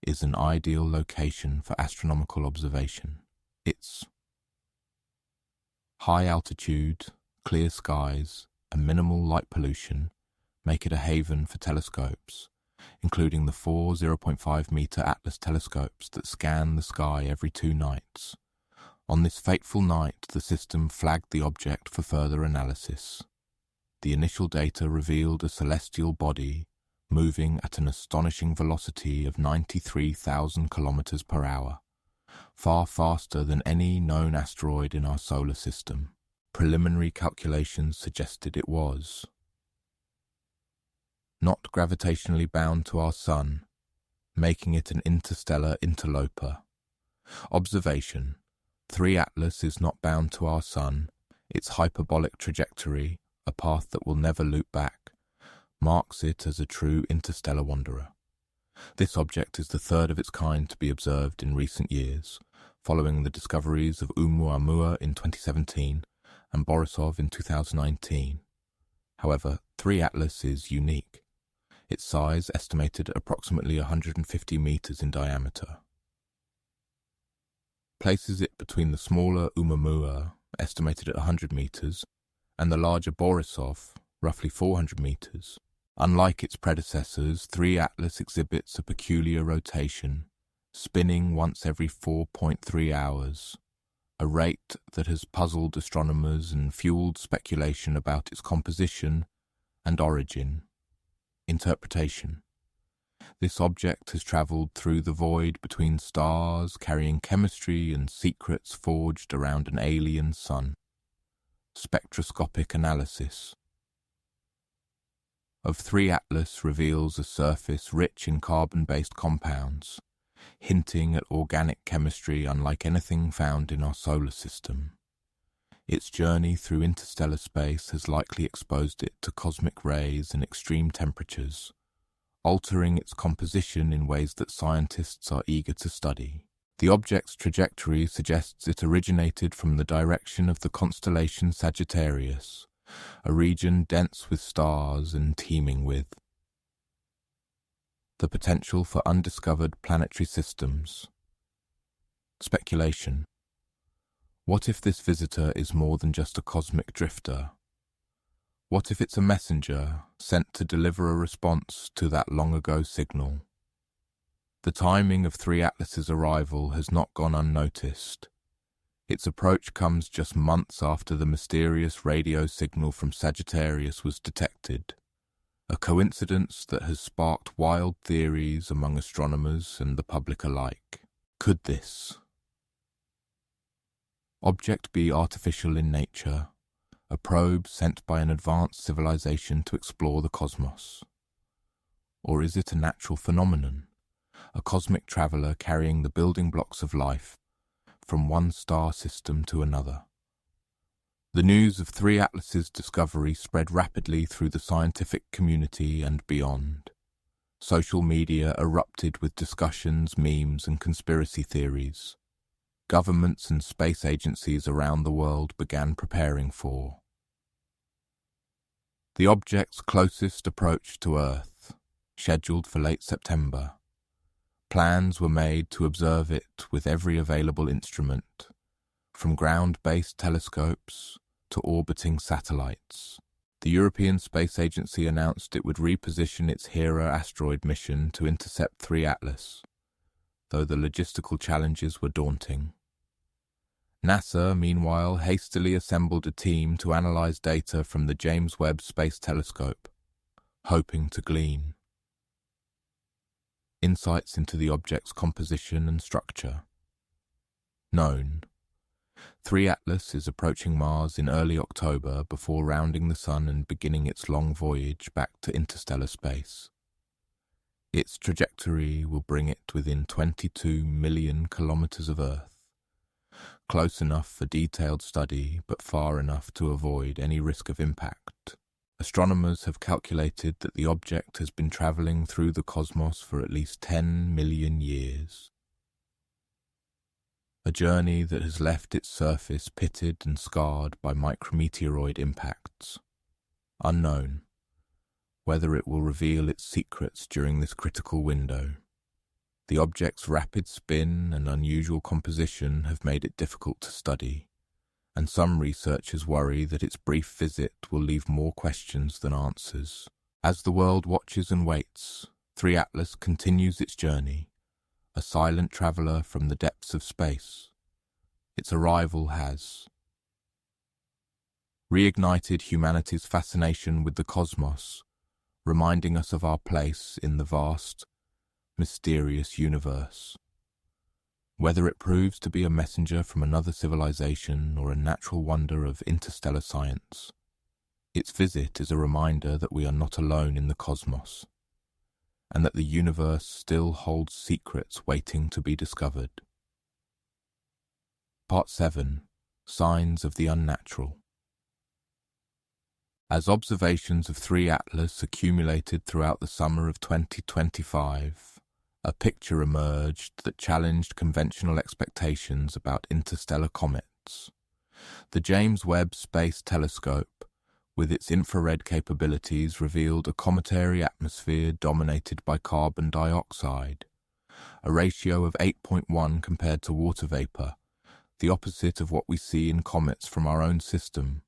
[SPEAKER 1] is an ideal location for astronomical observation. Its high altitude, clear skies, and minimal light pollution make it a haven for telescopes, including the 4 0.5-meter Atlas telescopes that scan the sky every 2 nights. On this fateful night, the system flagged the object for further analysis. The initial data revealed a celestial body moving at an astonishing velocity of 93,000 kilometers per hour. Far faster than any known asteroid in our solar system. Preliminary calculations suggested it was not gravitationally bound to our Sun, making it an interstellar interloper. Observation: 3 Atlas is not bound to our Sun. Its hyperbolic trajectory, a path that will never loop back, marks it as a true interstellar wanderer. This object is the third of its kind to be observed in recent years, following the discoveries of Oumuamua in 2017 and Borisov in 2019. However, 3 Atlas is unique. Its size estimated at approximately 150 meters in diameter places it between the smaller Oumuamua, estimated at 100 meters, and the larger Borisov, roughly 400 meters. Unlike its predecessors, 3 Atlas exhibits a peculiar rotation, spinning once every 4.3 hours, a rate that has puzzled astronomers and fueled speculation about its composition and origin. Interpretation. This object has travelled through the void between stars, carrying chemistry and secrets forged around an alien sun. Spectroscopic analysis of 3 Atlas reveals a surface rich in carbon-based compounds, hinting at organic chemistry unlike anything found in our solar system. Its journey through interstellar space has likely exposed it to cosmic rays and extreme temperatures, altering its composition in ways that scientists are eager to study. The object's trajectory suggests it originated from the direction of the constellation Sagittarius, a region dense with stars and teeming with the potential for undiscovered planetary systems. Speculation. What if this visitor is more than just a cosmic drifter? What if it's a messenger sent to deliver a response to that long-ago signal? The timing of 3 Atlas's arrival has not gone unnoticed. Its approach comes just months after the mysterious radio signal from Sagittarius was detected, a coincidence that has sparked wild theories among astronomers and the public alike. Could this object be artificial in nature, a probe sent by an advanced civilization to explore the cosmos? Or is it a natural phenomenon, a cosmic traveler carrying the building blocks of life from one star system to another? The news of 3 Atlas's discovery spread rapidly through the scientific community and beyond. Social media erupted with discussions, memes, and conspiracy theories. Governments and space agencies around the world began preparing for the object's closest approach to Earth, scheduled for late September. Plans were made to observe it with every available instrument, from ground-based telescopes to orbiting satellites. The European Space Agency announced it would reposition its Hera asteroid mission to intercept 3 Atlas, though the logistical challenges were daunting. NASA, meanwhile, hastily assembled a team to analyze data from the James Webb Space Telescope, hoping to glean insights into the object's composition and structure. Known. 3 Atlas is approaching Mars in early October before rounding the Sun and beginning its long voyage back to interstellar space. Its trajectory will bring it within 22 million kilometers of Earth, close enough for detailed study but far enough to avoid any risk of impact. Astronomers have calculated that the object has been traveling through the cosmos for at least 10 million years. A journey that has left its surface pitted and scarred by micrometeoroid impacts. Unknown whether it will reveal its secrets during this critical window. The object's rapid spin and unusual composition have made it difficult to study, and some researchers worry that its brief visit will leave more questions than answers. As the world watches and waits, 3 Atlas continues its journey, a silent traveller from the depths of space. Its arrival has reignited humanity's fascination with the cosmos, reminding us of our place in the vast, mysterious universe. Whether it proves to be a messenger from another civilization or a natural wonder of interstellar science, its visit is a reminder that we are not alone in the cosmos, and that the universe still holds secrets waiting to be discovered. Part 7. Signs of the Unnatural. As observations of 3 Atlas accumulated throughout the summer of 2025, a picture emerged that challenged conventional expectations about interstellar comets. The James Webb Space Telescope, with its infrared capabilities, revealed a cometary atmosphere dominated by carbon dioxide, a ratio of 8.1 compared to water vapor, the opposite of what we see in comets from our own system.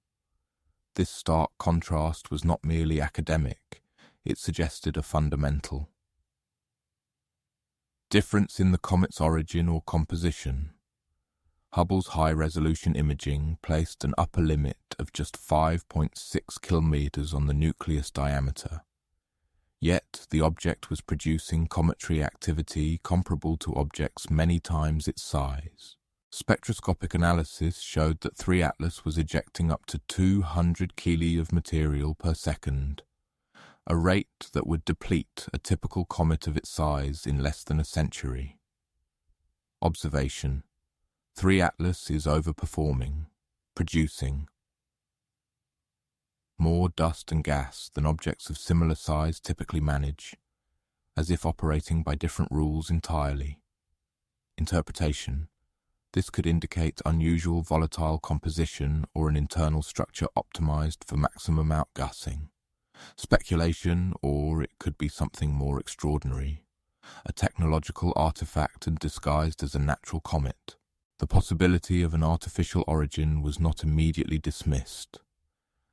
[SPEAKER 1] This stark contrast was not merely academic, it suggested a fundamental Difference in the comet's origin or composition. Hubble's high-resolution imaging placed an upper limit of just 5.6 kilometers on the nucleus diameter. Yet the object was producing cometary activity comparable to objects many times its size. Spectroscopic analysis showed that 3 Atlas was ejecting up to 200 kg of material per second, a rate that would deplete a typical comet of its size in less than a century. Observation: 3 Atlas is overperforming, producing more dust and gas than objects of similar size typically manage, as if operating by different rules entirely. Interpretation: this could indicate unusual volatile composition or an internal structure optimized for maximum outgassing. Speculation, or it could be something more extraordinary, a technological artifact and disguised as a natural comet. The possibility of an artificial origin was not immediately dismissed,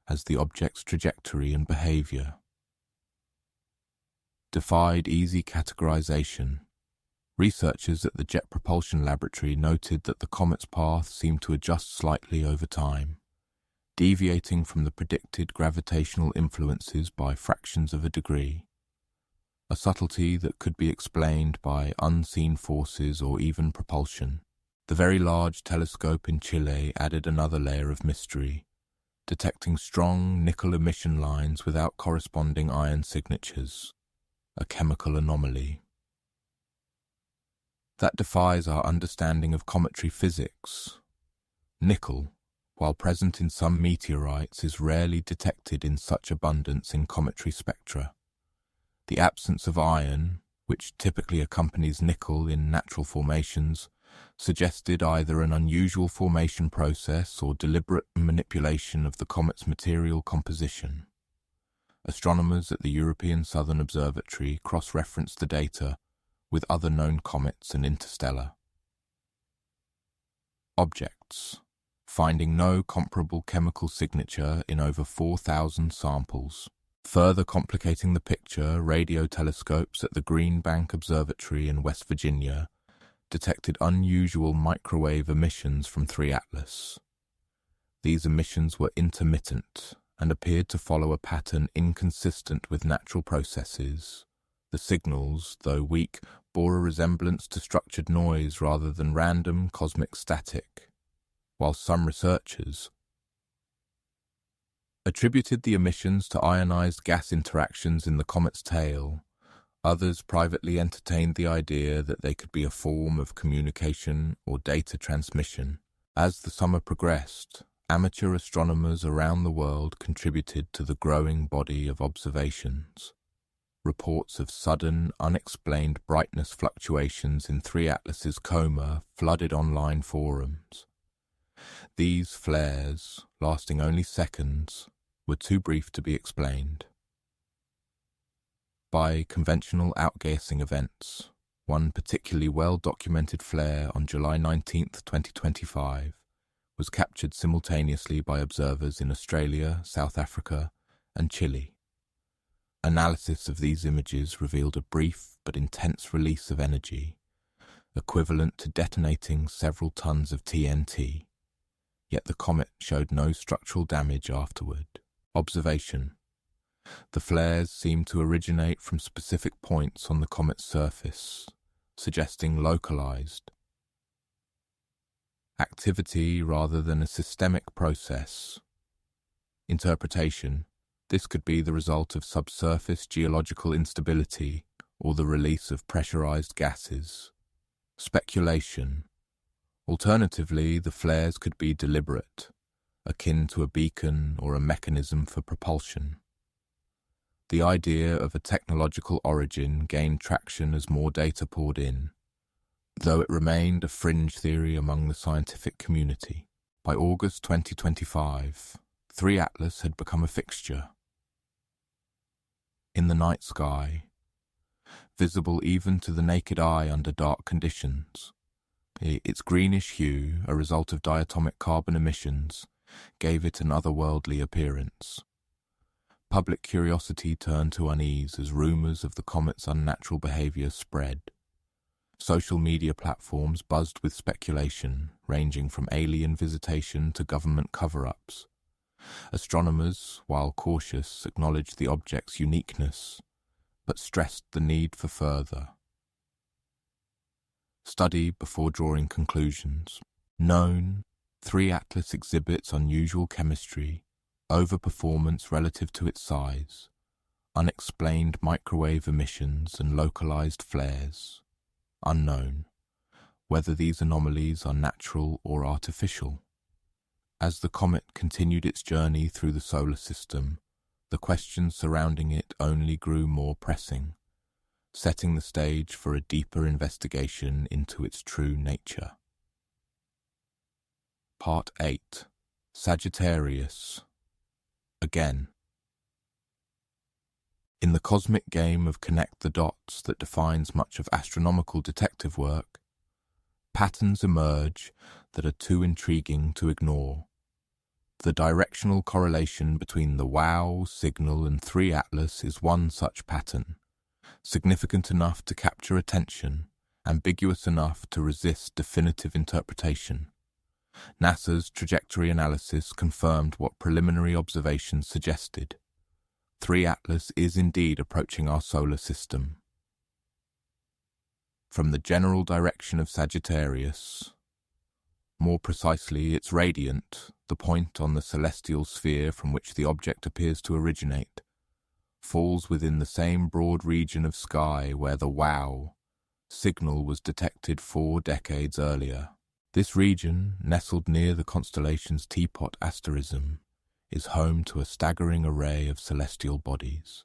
[SPEAKER 1] as the object's trajectory and behavior defied easy categorization. Researchers at the Jet Propulsion Laboratory noted that the comet's path seemed to adjust slightly over time, deviating from the predicted gravitational influences by fractions of a degree, a subtlety that could be explained by unseen forces or even propulsion. The Very Large Telescope in Chile added another layer of mystery, detecting strong nickel emission lines without corresponding ion signatures, a chemical anomaly that defies our understanding of cometary physics. Nickel, while present in some meteorites, is rarely detected in such abundance in cometary spectra. The absence of iron, which typically accompanies nickel in natural formations, suggested either an unusual formation process or deliberate manipulation of the comet's material composition. Astronomers at the European Southern Observatory cross-referenced the data with other known comets and Interstellar objects, finding no comparable chemical signature in over 4,000 samples. Further complicating the picture, radio telescopes at the Green Bank Observatory in West Virginia detected unusual microwave emissions from 3 Atlas. These emissions were intermittent and appeared to follow a pattern inconsistent with natural processes. The signals, though weak, bore a resemblance to structured noise rather than random cosmic static, while some researchers attributed the emissions to ionized gas interactions in the comet's tail. Others privately entertained the idea that they could be a form of communication or data transmission. As the summer progressed, amateur astronomers around the world contributed to the growing body of observations. Reports of sudden, unexplained brightness fluctuations in 3 Atlas's coma flooded online forums. These flares, lasting only seconds, were too brief to be explained by conventional outgassing events. One particularly well-documented flare on July 19, 2025, was captured simultaneously by observers in Australia, South Africa, and Chile. Analysis of these images revealed a brief but intense release of energy, equivalent to detonating several tons of TNT, yet the comet showed no structural damage afterward. Observation: the flares seemed to originate from specific points on the comet's surface, suggesting localized activity rather than a systemic process. Interpretation: this could be the result of subsurface geological instability or the release of pressurized gases. Speculation: alternatively, the flares could be deliberate, akin to a beacon or a mechanism for propulsion. The idea of a technological origin gained traction as more data poured in, though it remained a fringe theory among the scientific community. By August 2025, 3 Atlas had become a fixture in the night sky, visible even to the naked eye under dark conditions. Its greenish hue, a result of diatomic carbon emissions, gave it an otherworldly appearance. Public curiosity turned to unease as rumors of the comet's unnatural behavior spread. Social media platforms buzzed with speculation, ranging from alien visitation to government cover-ups. Astronomers, while cautious, acknowledged the object's uniqueness, but stressed the need for further study before drawing conclusions. Known, 3 Atlas exhibits unusual chemistry, overperformance relative to its size, unexplained microwave emissions and localized flares. Unknown, whether these anomalies are natural or artificial. As the comet continued its journey through the solar system, the questions surrounding it only grew more pressing, setting the stage for a deeper investigation into its true nature. Part 8. Sagittarius. Again. In the cosmic game of connect the dots that defines much of astronomical detective work, patterns emerge that are too intriguing to ignore. The directional correlation between the WOW signal and 3 Atlas is one such pattern, significant enough to capture attention, ambiguous enough to resist definitive interpretation. NASA's trajectory analysis confirmed what preliminary observations suggested. 3 Atlas is indeed approaching our solar system. From the general direction of Sagittarius, more precisely its radiant, the point on the celestial sphere from which the object appears to originate, falls within the same broad region of sky where the WOW signal was detected 4 decades earlier. This region, nestled near the constellation's Teapot asterism, is home to a staggering array of celestial bodies,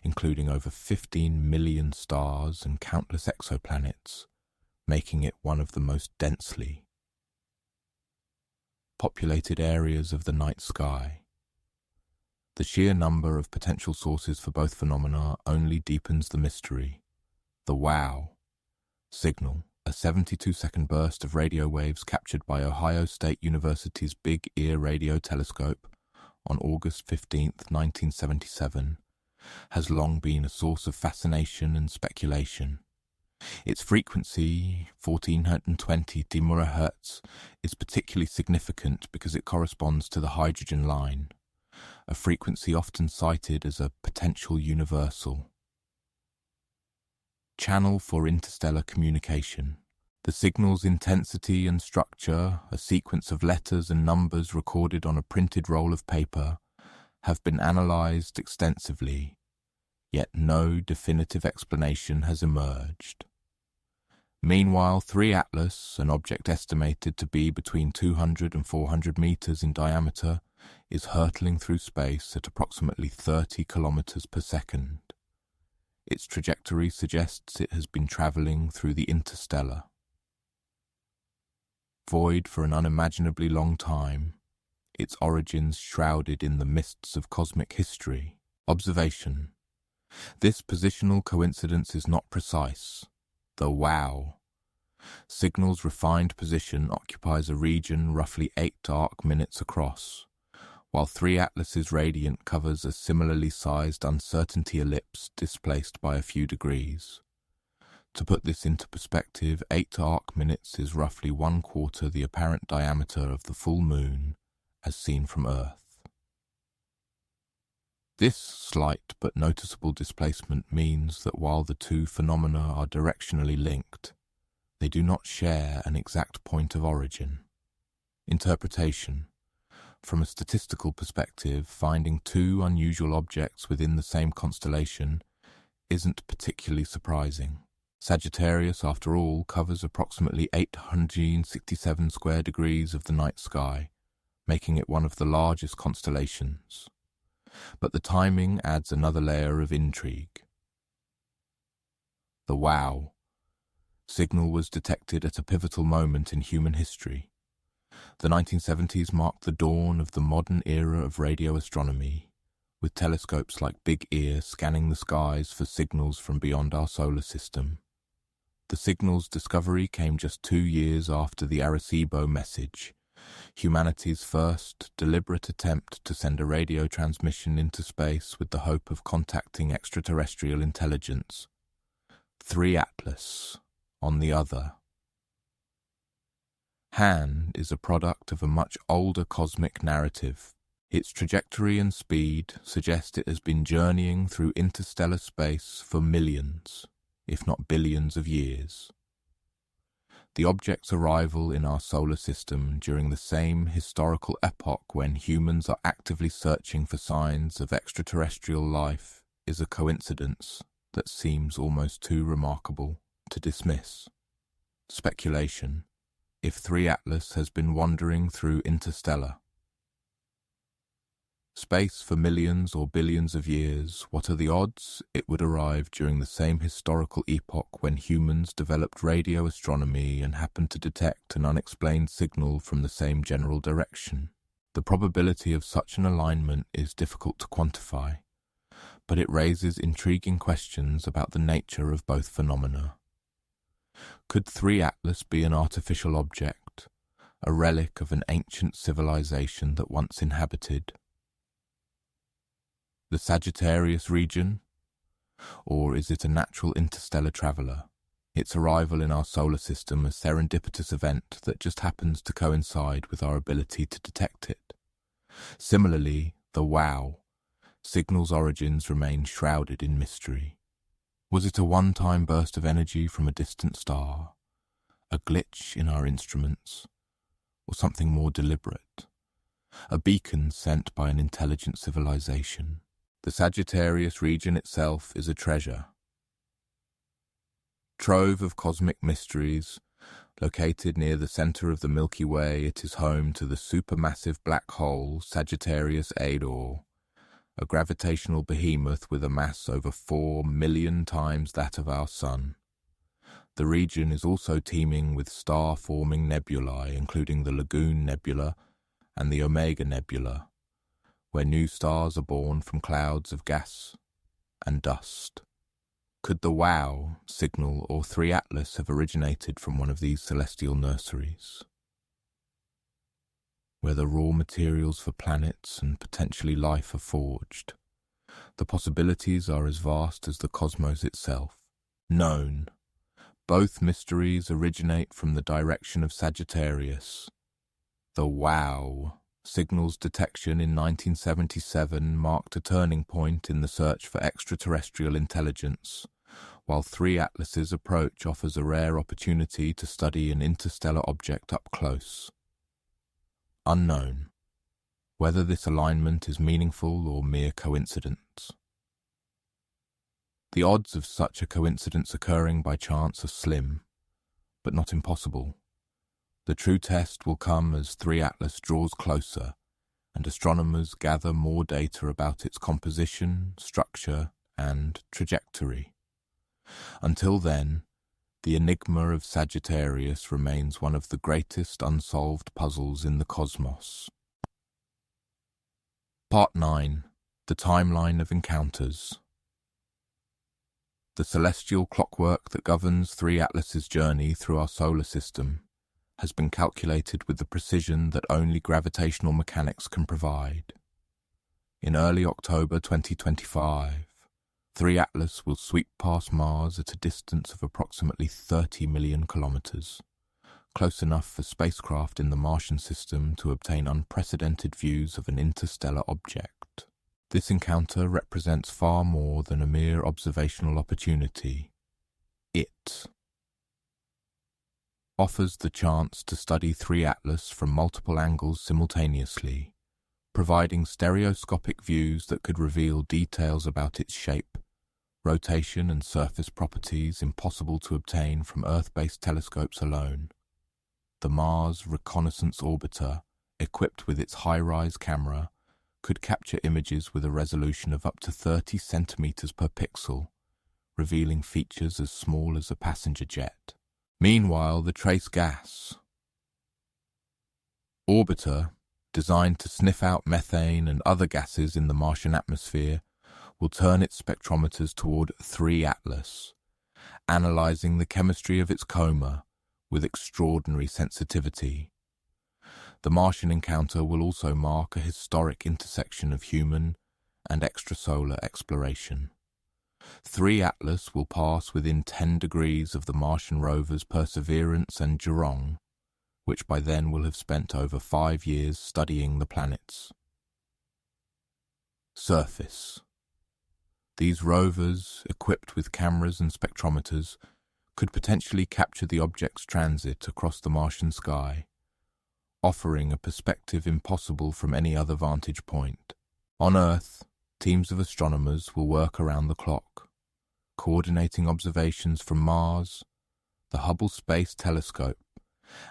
[SPEAKER 1] including over 15 million stars and countless exoplanets, making it one of the most densely populated areas of the night sky. The sheer number of potential sources for both phenomena only deepens the mystery. The WOW signal, a 72-second burst of radio waves captured by Ohio State University's Big Ear radio telescope on August 15, 1977, has long been a source of fascination and speculation. Its frequency, 1420 dMHz, is particularly significant because it corresponds to the hydrogen line, a frequency often cited as a potential universal channel for interstellar communication. The signal's intensity and structure, a sequence of letters and numbers recorded on a printed roll of paper, have been analyzed extensively, yet no definitive explanation has emerged. Meanwhile, 3 Atlas, an object estimated to be between 200 and 400 meters in diameter, is hurtling through space at approximately 30 kilometers per second. Its trajectory suggests it has been traveling through the interstellar void for an unimaginably long time, its origins shrouded in the mists of cosmic history. Observation. This positional coincidence is not precise. The WOW signal's refined position occupies a region roughly 8 arc minutes across, while 3 Atlas's radiant covers a similarly sized uncertainty ellipse displaced by a few degrees. To put this into perspective, 8 arc minutes is roughly 1/4 the apparent diameter of the full moon as seen from Earth. This slight but noticeable displacement means that while the two phenomena are directionally linked, they do not share an exact point of origin. Interpretation. From a statistical perspective, finding 2 unusual objects within the same constellation isn't particularly surprising. Sagittarius, after all, covers approximately 867 square degrees of the night sky, making it one of the largest constellations. But the timing adds another layer of intrigue. The WOW signal was detected at a pivotal moment in human history. The 1970s marked the dawn of the modern era of radio astronomy, with telescopes like Big Ear scanning the skies for signals from beyond our solar system. The signal's discovery came just 2 years after the Arecibo message, humanity's first deliberate attempt to send a radio transmission into space with the hope of contacting extraterrestrial intelligence. 3 Atlas, on the other. Han is a product of a much older cosmic narrative. Its trajectory and speed suggest it has been journeying through interstellar space for millions, if not billions of years. The object's arrival in our solar system during the same historical epoch when humans are actively searching for signs of extraterrestrial life is a coincidence that seems almost too remarkable to dismiss. Speculation. If 3 Atlas has been wandering through Interstellar space for millions or billions of years, what are the odds it would arrive during the same historical epoch when humans developed radio astronomy and happened to detect an unexplained signal from the same general direction? The probability of such an alignment is difficult to quantify, but it raises intriguing questions about the nature of both phenomena. Could 3 Atlas be an artificial object, a relic of an ancient civilization that once inhabited the Sagittarius region? Or is it a natural interstellar traveller, its arrival in our solar system a serendipitous event that just happens to coincide with our ability to detect it? Similarly, the WOW signal's origins remain shrouded in mystery. Was it a one-time burst of energy from a distant star, a glitch in our instruments, or something more deliberate? A beacon sent by an intelligent civilization. The Sagittarius region itself is a treasure trove of cosmic mysteries. Located near the center of the Milky Way, it is home to the supermassive black hole Sagittarius A, a gravitational behemoth with a mass over 4 million times that of our Sun. The region is also teeming with star-forming nebulae, including the Lagoon Nebula and the Omega Nebula, where new stars are born from clouds of gas and dust. Could the WOW signal or 3 Atlas have originated from one of these celestial nurseries, where the raw materials for planets and potentially life are forged? The possibilities are as vast as the cosmos itself. Known. Both mysteries originate from the direction of Sagittarius. The WOW signal's detection in 1977 marked a turning point in the search for extraterrestrial intelligence, while 3 Atlas's approach offers a rare opportunity to study an interstellar object up close. Unknown. Whether this alignment is meaningful or mere coincidence. The odds of such a coincidence occurring by chance are slim, but not impossible. The true test will come as 3 Atlas draws closer and astronomers gather more data about its composition, structure, and trajectory. Until then, the enigma of Sagittarius remains one of the greatest unsolved puzzles in the cosmos. Part 9. The Timeline of Encounters. The celestial clockwork that governs 3 Atlas's journey through our solar system has been calculated with the precision that only gravitational mechanics can provide. In early October 2025, 3 Atlas will sweep past Mars at a distance of approximately 30 million kilometers, close enough for spacecraft in the Martian system to obtain unprecedented views of an interstellar object. This encounter represents far more than a mere observational opportunity. It offers the chance to study 3 Atlas from multiple angles simultaneously, providing stereoscopic views that could reveal details about its shape, rotation and surface properties impossible to obtain from Earth-based telescopes alone. The Mars Reconnaissance Orbiter, equipped with its high-rise camera, could capture images with a resolution of up to 30 centimeters per pixel, revealing features as small as a passenger jet. Meanwhile, the trace gas orbiter, designed to sniff out methane and other gases in the Martian atmosphere, will turn its spectrometers toward 3 Atlas, analyzing the chemistry of its coma with extraordinary sensitivity. The Martian encounter will also mark a historic intersection of human and extrasolar exploration. 3 Atlas will pass within 10 degrees of the Martian rovers Perseverance and Geron, which by then will have spent over 5 years studying the planets. Surface. These rovers, equipped with cameras and spectrometers, could potentially capture the object's transit across the Martian sky, offering a perspective impossible from any other vantage point. On Earth, teams of astronomers will work around the clock, coordinating observations from Mars, the Hubble Space Telescope,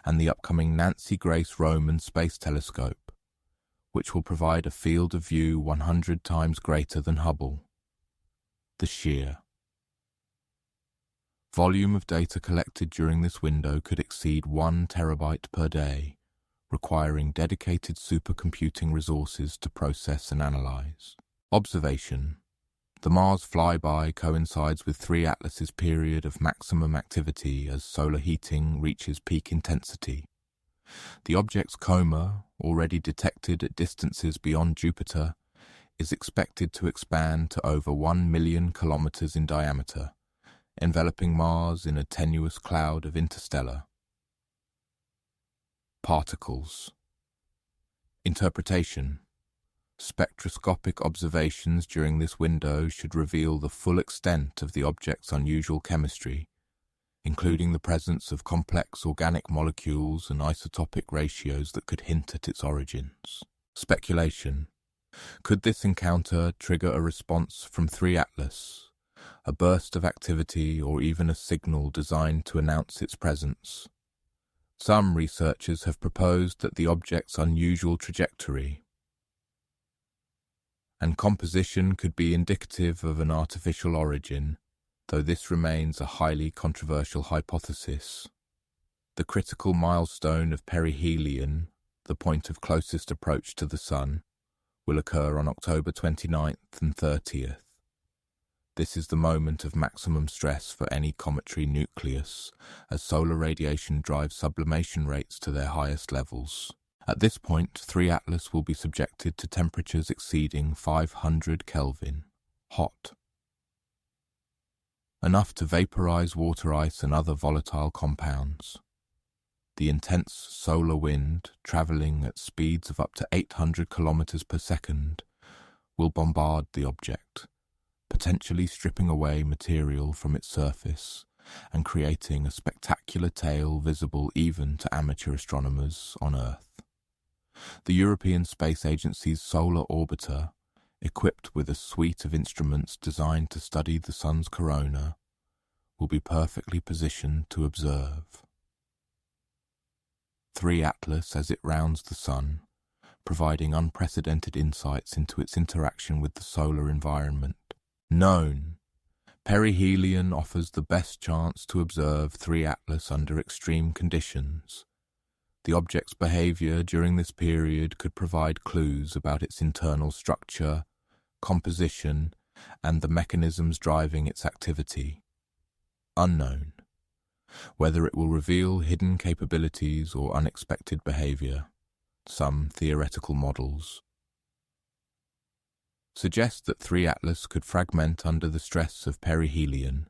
[SPEAKER 1] and the upcoming Nancy Grace Roman Space Telescope, which will provide a field of view 100 times greater than Hubble. The sheer volume of data collected during this window could exceed 1 terabyte per day, requiring dedicated supercomputing resources to process and analyze. Observation. The Mars flyby coincides with 3 Atlas's period of maximum activity as solar heating reaches peak intensity. The object's coma, already detected at distances beyond Jupiter, is expected to expand to over 1 million kilometers in diameter, enveloping Mars in a tenuous cloud of interstellar particles. Interpretation. Spectroscopic observations during this window should reveal the full extent of the object's unusual chemistry, including the presence of complex organic molecules and isotopic ratios that could hint at its origins. Speculation. Could this encounter trigger a response from 3 Atlas, a burst of activity or even a signal designed to announce its presence? Some researchers have proposed that the object's unusual trajectory and composition could be indicative of an artificial origin, though this remains a highly controversial hypothesis. The critical milestone of perihelion, the point of closest approach to the Sun, will occur on October 29th and 30th. This is the moment of maximum stress for any cometary nucleus, as solar radiation drives sublimation rates to their highest levels. At this point, 3 Atlas will be subjected to temperatures exceeding 500 Kelvin, hot, enough to vaporize water ice and other volatile compounds. The intense solar wind, traveling at speeds of up to 800 kilometers per second, will bombard the object, potentially stripping away material from its surface and creating a spectacular tail visible even to amateur astronomers on Earth. The European Space Agency's solar orbiter, equipped with a suite of instruments designed to study the Sun's corona, will be perfectly positioned to observe 3 Atlas as it rounds the Sun, providing unprecedented insights into its interaction with the solar environment. Known. Perihelion offers the best chance to observe 3 Atlas under extreme conditions. The object's behavior during this period could provide clues about its internal structure, composition, and the mechanisms driving its activity. Unknown. Whether it will reveal hidden capabilities or unexpected behavior, some theoretical models suggest that 3 Atlas could fragment under the stress of perihelion,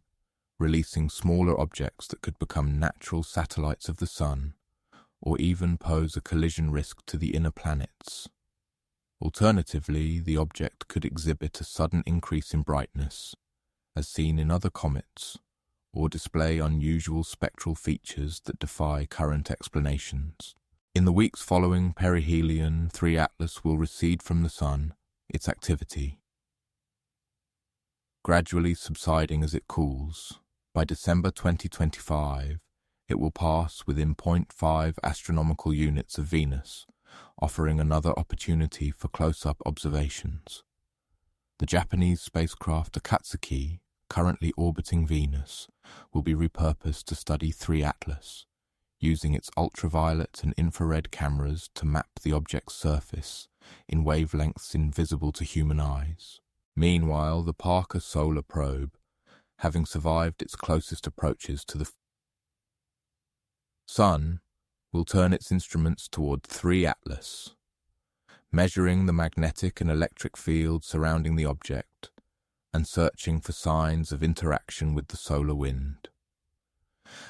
[SPEAKER 1] releasing smaller objects that could become natural satellites of the Sun, or even pose a collision risk to the inner planets. Alternatively, the object could exhibit a sudden increase in brightness, as seen in other comets, or display unusual spectral features that defy current explanations. In the weeks following perihelion, 3 Atlas will recede from the Sun, its activity gradually subsiding as it cools. By December 2025, it will pass within 0.5 astronomical units of Venus, offering another opportunity for close-up observations. The Japanese spacecraft Akatsuki, currently orbiting Venus, will be repurposed to study 3 Atlas, using its ultraviolet and infrared cameras to map the object's surface in wavelengths invisible to human eyes. Meanwhile, the Parker Solar Probe, having survived its closest approaches to the Sun, will turn its instruments toward 3 Atlas, measuring the magnetic and electric field surrounding the object. and searching for signs of interaction with the solar wind.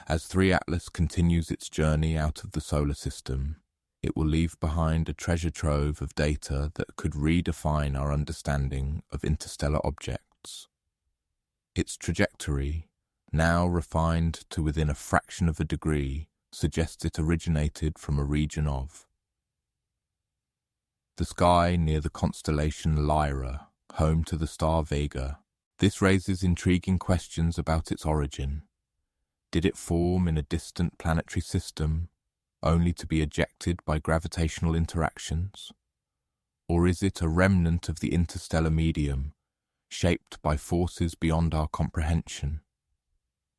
[SPEAKER 1] As 3 Atlas continues its journey out of the solar system, it will leave behind a treasure trove of data that could redefine our understanding of interstellar objects. Its trajectory, now refined to within a fraction of a degree, suggests it originated from a region of the sky near the constellation Lyra, home to the star Vega. This raises intriguing questions about its origin. Did it form in a distant planetary system, only to be ejected by gravitational interactions? Or is it a remnant of the interstellar medium, shaped by forces beyond our comprehension?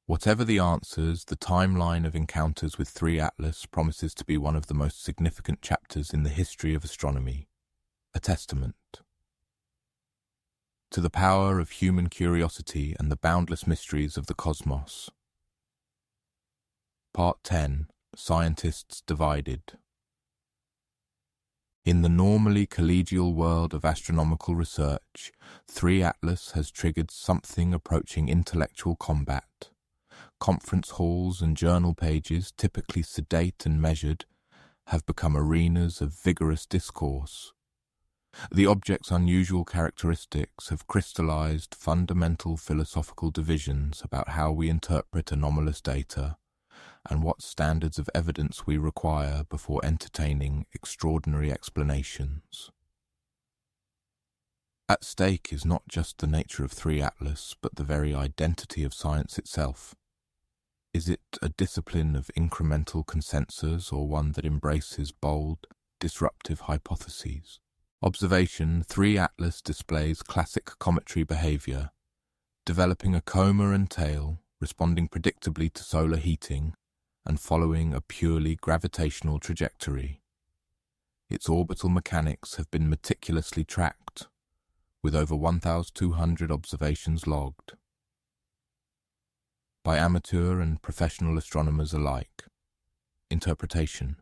[SPEAKER 1] Whatever the answers, the timeline of encounters with 3 Atlas promises to be one of the most significant chapters in the history of astronomy, a testament to the power of human curiosity and the boundless mysteries of the cosmos. Part 10. Scientists divided. In the normally collegial world of astronomical research, 3 Atlas has triggered something approaching intellectual combat. Conference halls and journal pages, typically sedate and measured, have become arenas of vigorous discourse. The object's unusual characteristics have crystallized fundamental philosophical divisions about how we interpret anomalous data and what standards of evidence we require before entertaining extraordinary explanations. At stake is not just the nature of 3 Atlas, but the very identity of science itself. Is it a discipline of incremental consensus or one that embraces bold, disruptive hypotheses? Observation 3 Atlas displays classic cometary behavior, developing a coma and tail, responding predictably to solar heating, and following a purely gravitational trajectory. Its orbital mechanics have been meticulously tracked, with over 1,200 observations logged by amateur and professional astronomers alike. Interpretation.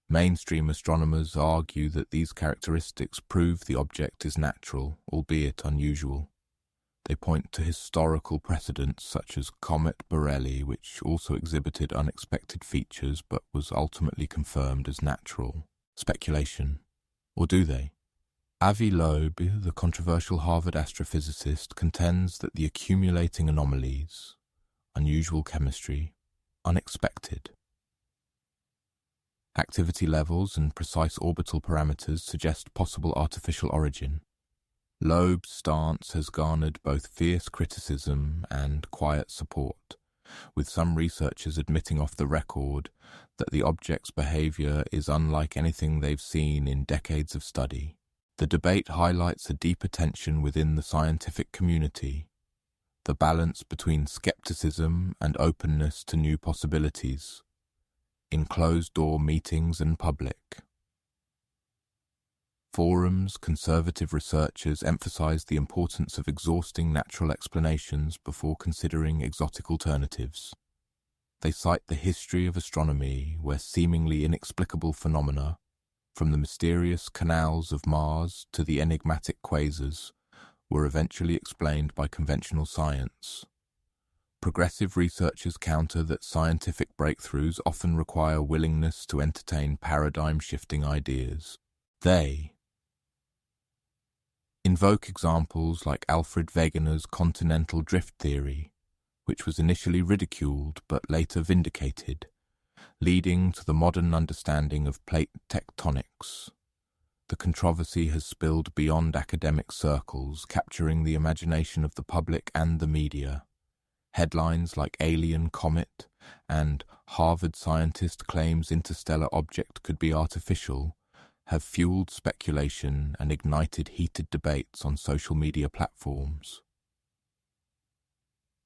[SPEAKER 1] Mainstream astronomers argue that these characteristics prove the object is natural, albeit unusual. They point to historical precedents such as Comet Borrelli, which also exhibited unexpected features but was ultimately confirmed as natural. Speculation. Or do they? Avi Loeb, the controversial Harvard astrophysicist, contends that the accumulating anomalies, unusual chemistry, unexpected activity levels and precise orbital parameters suggest possible artificial origin. Loeb's stance has garnered both fierce criticism and quiet support, with some researchers admitting off the record that the object's behavior is unlike anything they've seen in decades of study. The debate highlights a deeper tension within the scientific community, the balance between skepticism and openness to new possibilities, in closed-door meetings and public. Forums, conservative researchers emphasize the importance of exhausting natural explanations before considering exotic alternatives. They cite the history of astronomy, where seemingly inexplicable phenomena, from the mysterious canals of Mars to the enigmatic quasars, were eventually explained by conventional science. Progressive researchers counter that scientific breakthroughs often require willingness to entertain paradigm-shifting ideas. They invoke examples like Alfred Wegener's continental drift theory, which was initially ridiculed but later vindicated, leading to the modern understanding of plate tectonics. The controversy has spilled beyond academic circles, capturing the imagination of the public and the media. Headlines like Alien Comet and Harvard scientist claims interstellar object could be artificial have fueled speculation and ignited heated debates on social media platforms.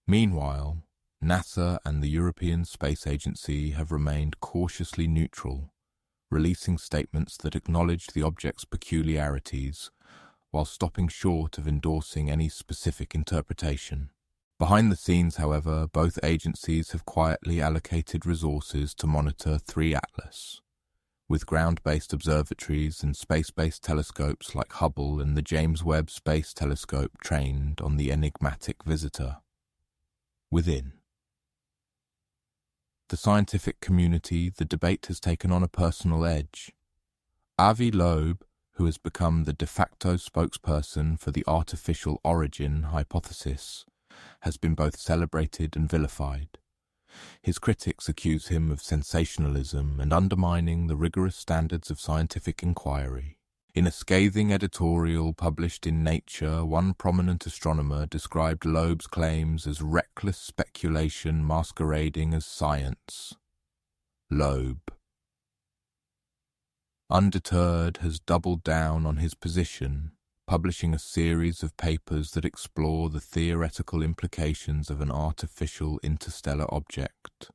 [SPEAKER 1] Meanwhile, NASA and the European Space Agency have remained cautiously neutral, releasing statements that acknowledge the object's peculiarities while stopping short of endorsing any specific interpretation. Behind the scenes, however, both agencies have quietly allocated resources to monitor 3 Atlas, with ground-based observatories and space-based telescopes like Hubble and the James Webb Space Telescope trained on the enigmatic visitor. Within the scientific community, the debate has taken on a personal edge. Avi Loeb, who has become the de facto spokesperson for the artificial origin hypothesis, has been both celebrated and vilified. His critics accuse him of sensationalism and undermining the rigorous standards of scientific inquiry. In a scathing editorial published in Nature, one prominent astronomer described Loeb's claims as reckless speculation masquerading as science. Loeb, undeterred, has doubled down on his position, publishing a series of papers that explore the theoretical implications of an artificial interstellar object.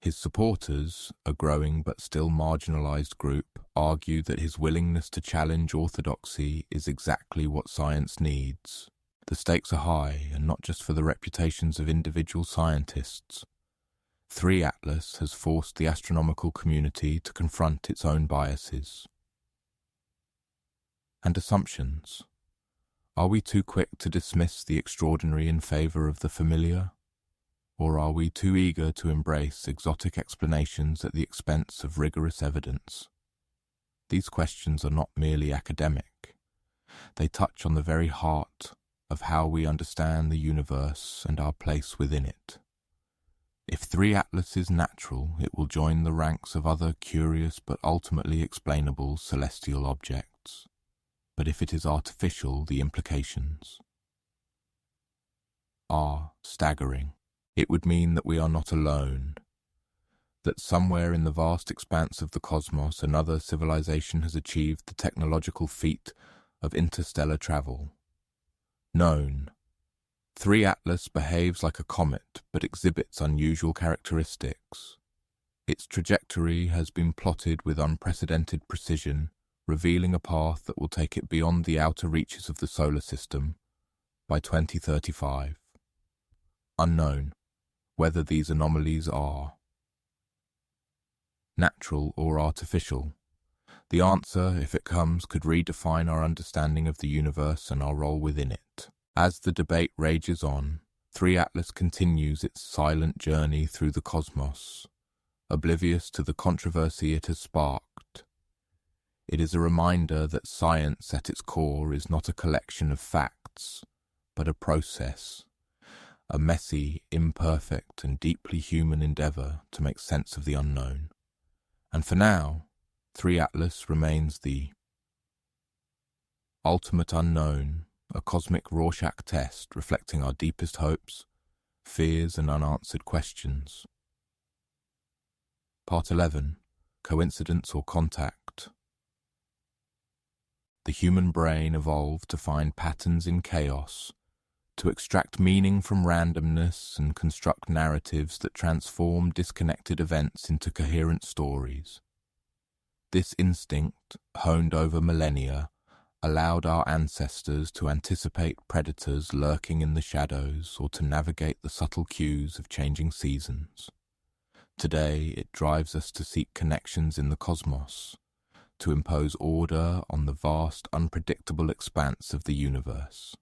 [SPEAKER 1] His supporters, a growing but still marginalized group, argue that his willingness to challenge orthodoxy is exactly what science needs. The stakes are high, and not just for the reputations of individual scientists. 3 Atlas has forced the astronomical community to confront its own biases and assumptions. Are we too quick to dismiss the extraordinary in favor of the familiar? Or are we too eager to embrace exotic explanations at the expense of rigorous evidence? These questions are not merely academic. They touch on the very heart of how we understand the universe and our place within it. If 3 Atlas is natural, it will join the ranks of other curious but ultimately explainable celestial objects. But if it is artificial, the implications are staggering. It would mean that we are not alone, that somewhere in the vast expanse of the cosmos another civilization has achieved the technological feat of interstellar travel. Known. 3 Atlas behaves like a comet, but exhibits unusual characteristics. Its trajectory has been plotted with unprecedented precision, revealing a path that will take it beyond the outer reaches of the solar system by 2035. Unknown whether these anomalies are natural or artificial. The answer, if it comes, could redefine our understanding of the universe and our role within it. As the debate rages on, 3 Atlas continues its silent journey through the cosmos, oblivious to the controversy it has sparked. It is a reminder that science at its core is not a collection of facts, but a process, a messy, imperfect, and deeply human endeavor to make sense of the unknown. And for now, 3 Atlas remains the ultimate unknown, a cosmic Rorschach test reflecting our deepest hopes, fears, and unanswered questions. Part 11. Coincidence or Contact. The human brain evolved to find patterns in chaos, to extract meaning from randomness and construct narratives that transform disconnected events into coherent stories. This instinct, honed over millennia, allowed our ancestors to anticipate predators lurking in the shadows or to navigate the subtle cues of changing seasons. Today, it drives us to seek connections in the cosmos, to impose order on the vast, unpredictable expanse of the universe.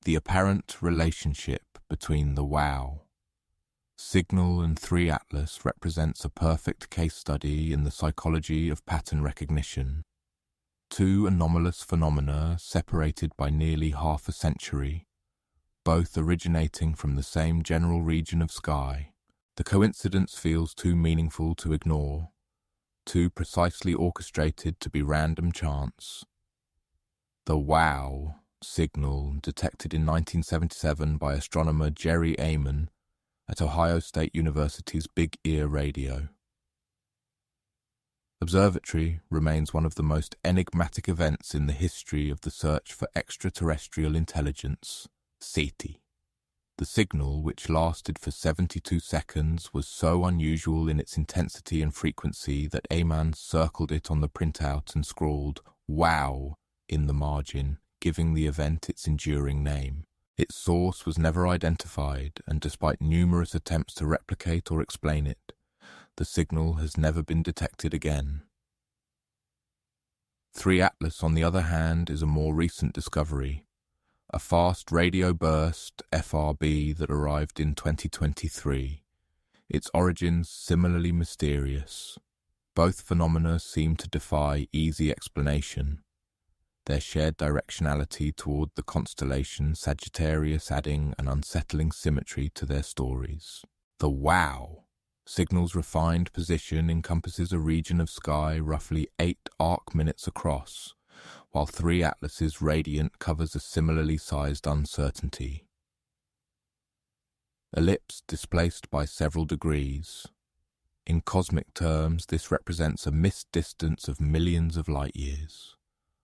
[SPEAKER 1] The apparent relationship between the WOW signal and 3 Atlas represents a perfect case study in the psychology of pattern recognition. 2 anomalous phenomena separated by nearly half a century, both originating from the same general region of sky. The coincidence feels too meaningful to ignore, too precisely orchestrated to be random chance. The WOW signal, detected in 1977 by astronomer Jerry Amon at Ohio State University's Big Ear Radio Observatory, remains one of the most enigmatic events in the history of the search for extraterrestrial intelligence, SETI. The signal, which lasted for 72 seconds, was so unusual in its intensity and frequency that Amon circled it on the printout and scrawled "WOW" in the margin, giving the event its enduring name. Its source was never identified, and despite numerous attempts to replicate or explain it, the signal has never been detected again. 3 Atlas, on the other hand, is a more recent discovery, a fast radio burst, FRB, that arrived in 2023. Its origins similarly mysterious. Both phenomena seem to defy easy explanation, their shared directionality toward the constellation Sagittarius adding an unsettling symmetry to their stories. The WOW signal's refined position encompasses a region of sky roughly 8 arc-minutes across, while 3 Atlas's radiant covers a similarly sized uncertainty. Ellipse displaced by several degrees. In cosmic terms, this represents a missed distance of millions of light-years,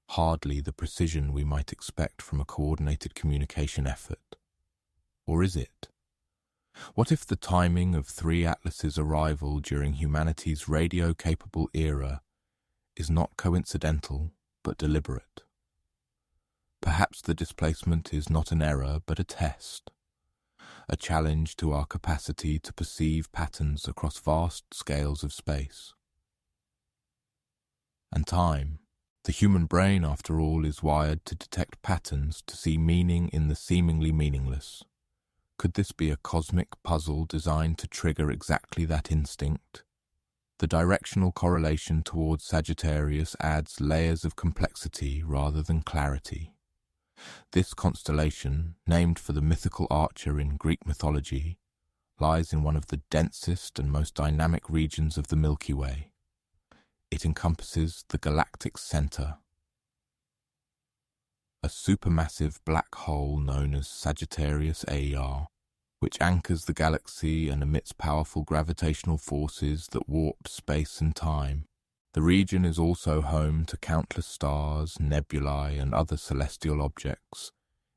[SPEAKER 1] hardly the precision we might expect from a coordinated communication effort. Or is it? What if the timing of 3 Atlas's arrival during humanity's radio-capable era is not coincidental, but deliberate? Perhaps the displacement is not an error, but a test, a challenge to our capacity to perceive patterns across vast scales of space. And time. The human brain, after all, is wired to detect patterns, to see meaning in the seemingly meaningless. Could this be a cosmic puzzle designed to trigger exactly that instinct? The directional correlation towards Sagittarius adds layers of complexity rather than clarity. This constellation, named for the mythical archer in Greek mythology, lies in one of the densest and most dynamic regions of the Milky Way. It encompasses the galactic center, a supermassive black hole known as Sagittarius AER, which anchors the galaxy and emits powerful gravitational forces that warp space and time. The region is also home to countless stars, nebulae, and other celestial objects,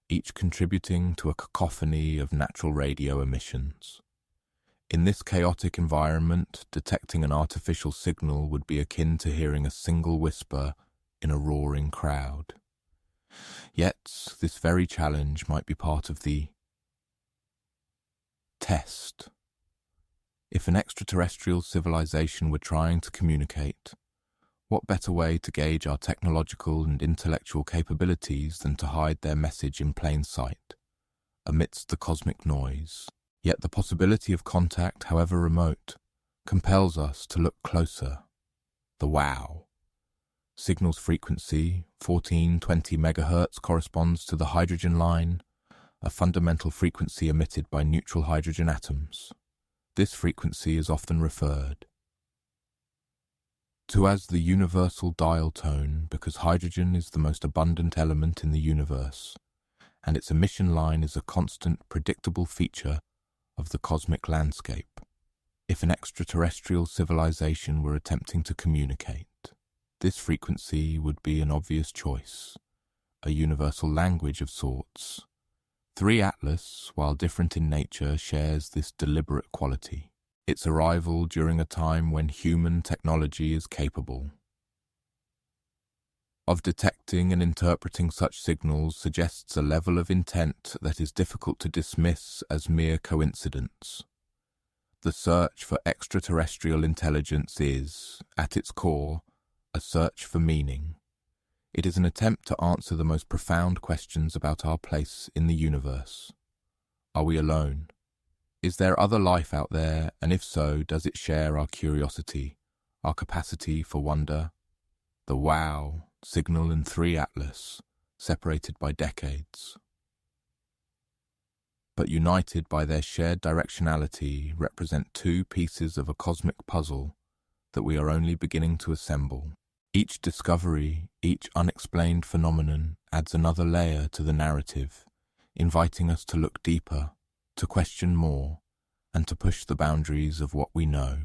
[SPEAKER 1] each contributing to a cacophony of natural radio emissions. In this chaotic environment, detecting an artificial signal would be akin to hearing a single whisper in a roaring crowd. Yet, this very challenge might be part of the test. If an extraterrestrial civilization were trying to communicate, what better way to gauge our technological and intellectual capabilities than to hide their message in plain sight, amidst the cosmic noise? Yet the possibility of contact, however remote, compels us to look closer. The WOW signal's frequency, 1420 MHz, corresponds to the hydrogen line, a fundamental frequency emitted by neutral hydrogen atoms. This frequency is often referred to as the universal dial tone because hydrogen is the most abundant element in the universe, and its emission line is a constant, predictable feature of the cosmic landscape. If an extraterrestrial civilization were attempting to communicate, this frequency would be an obvious choice, a universal language of sorts. 3 Atlas, while different in nature, shares this deliberate quality. Its arrival during a time when human technology is capable of detecting and interpreting such signals suggests a level of intent that is difficult to dismiss as mere coincidence. The search for extraterrestrial intelligence is, at its core, a search for meaning. It is an attempt to answer the most profound questions about our place in the universe. Are we alone? Is there other life out there, and if so, does it share our curiosity, our capacity for wonder? The WOW signal and 3 Atlas, separated by decades, but united by their shared directionality, represent 2 pieces of a cosmic puzzle that we are only beginning to assemble. Each discovery, each unexplained phenomenon adds another layer to the narrative, inviting us to look deeper, to question more, and to push the boundaries of what we know.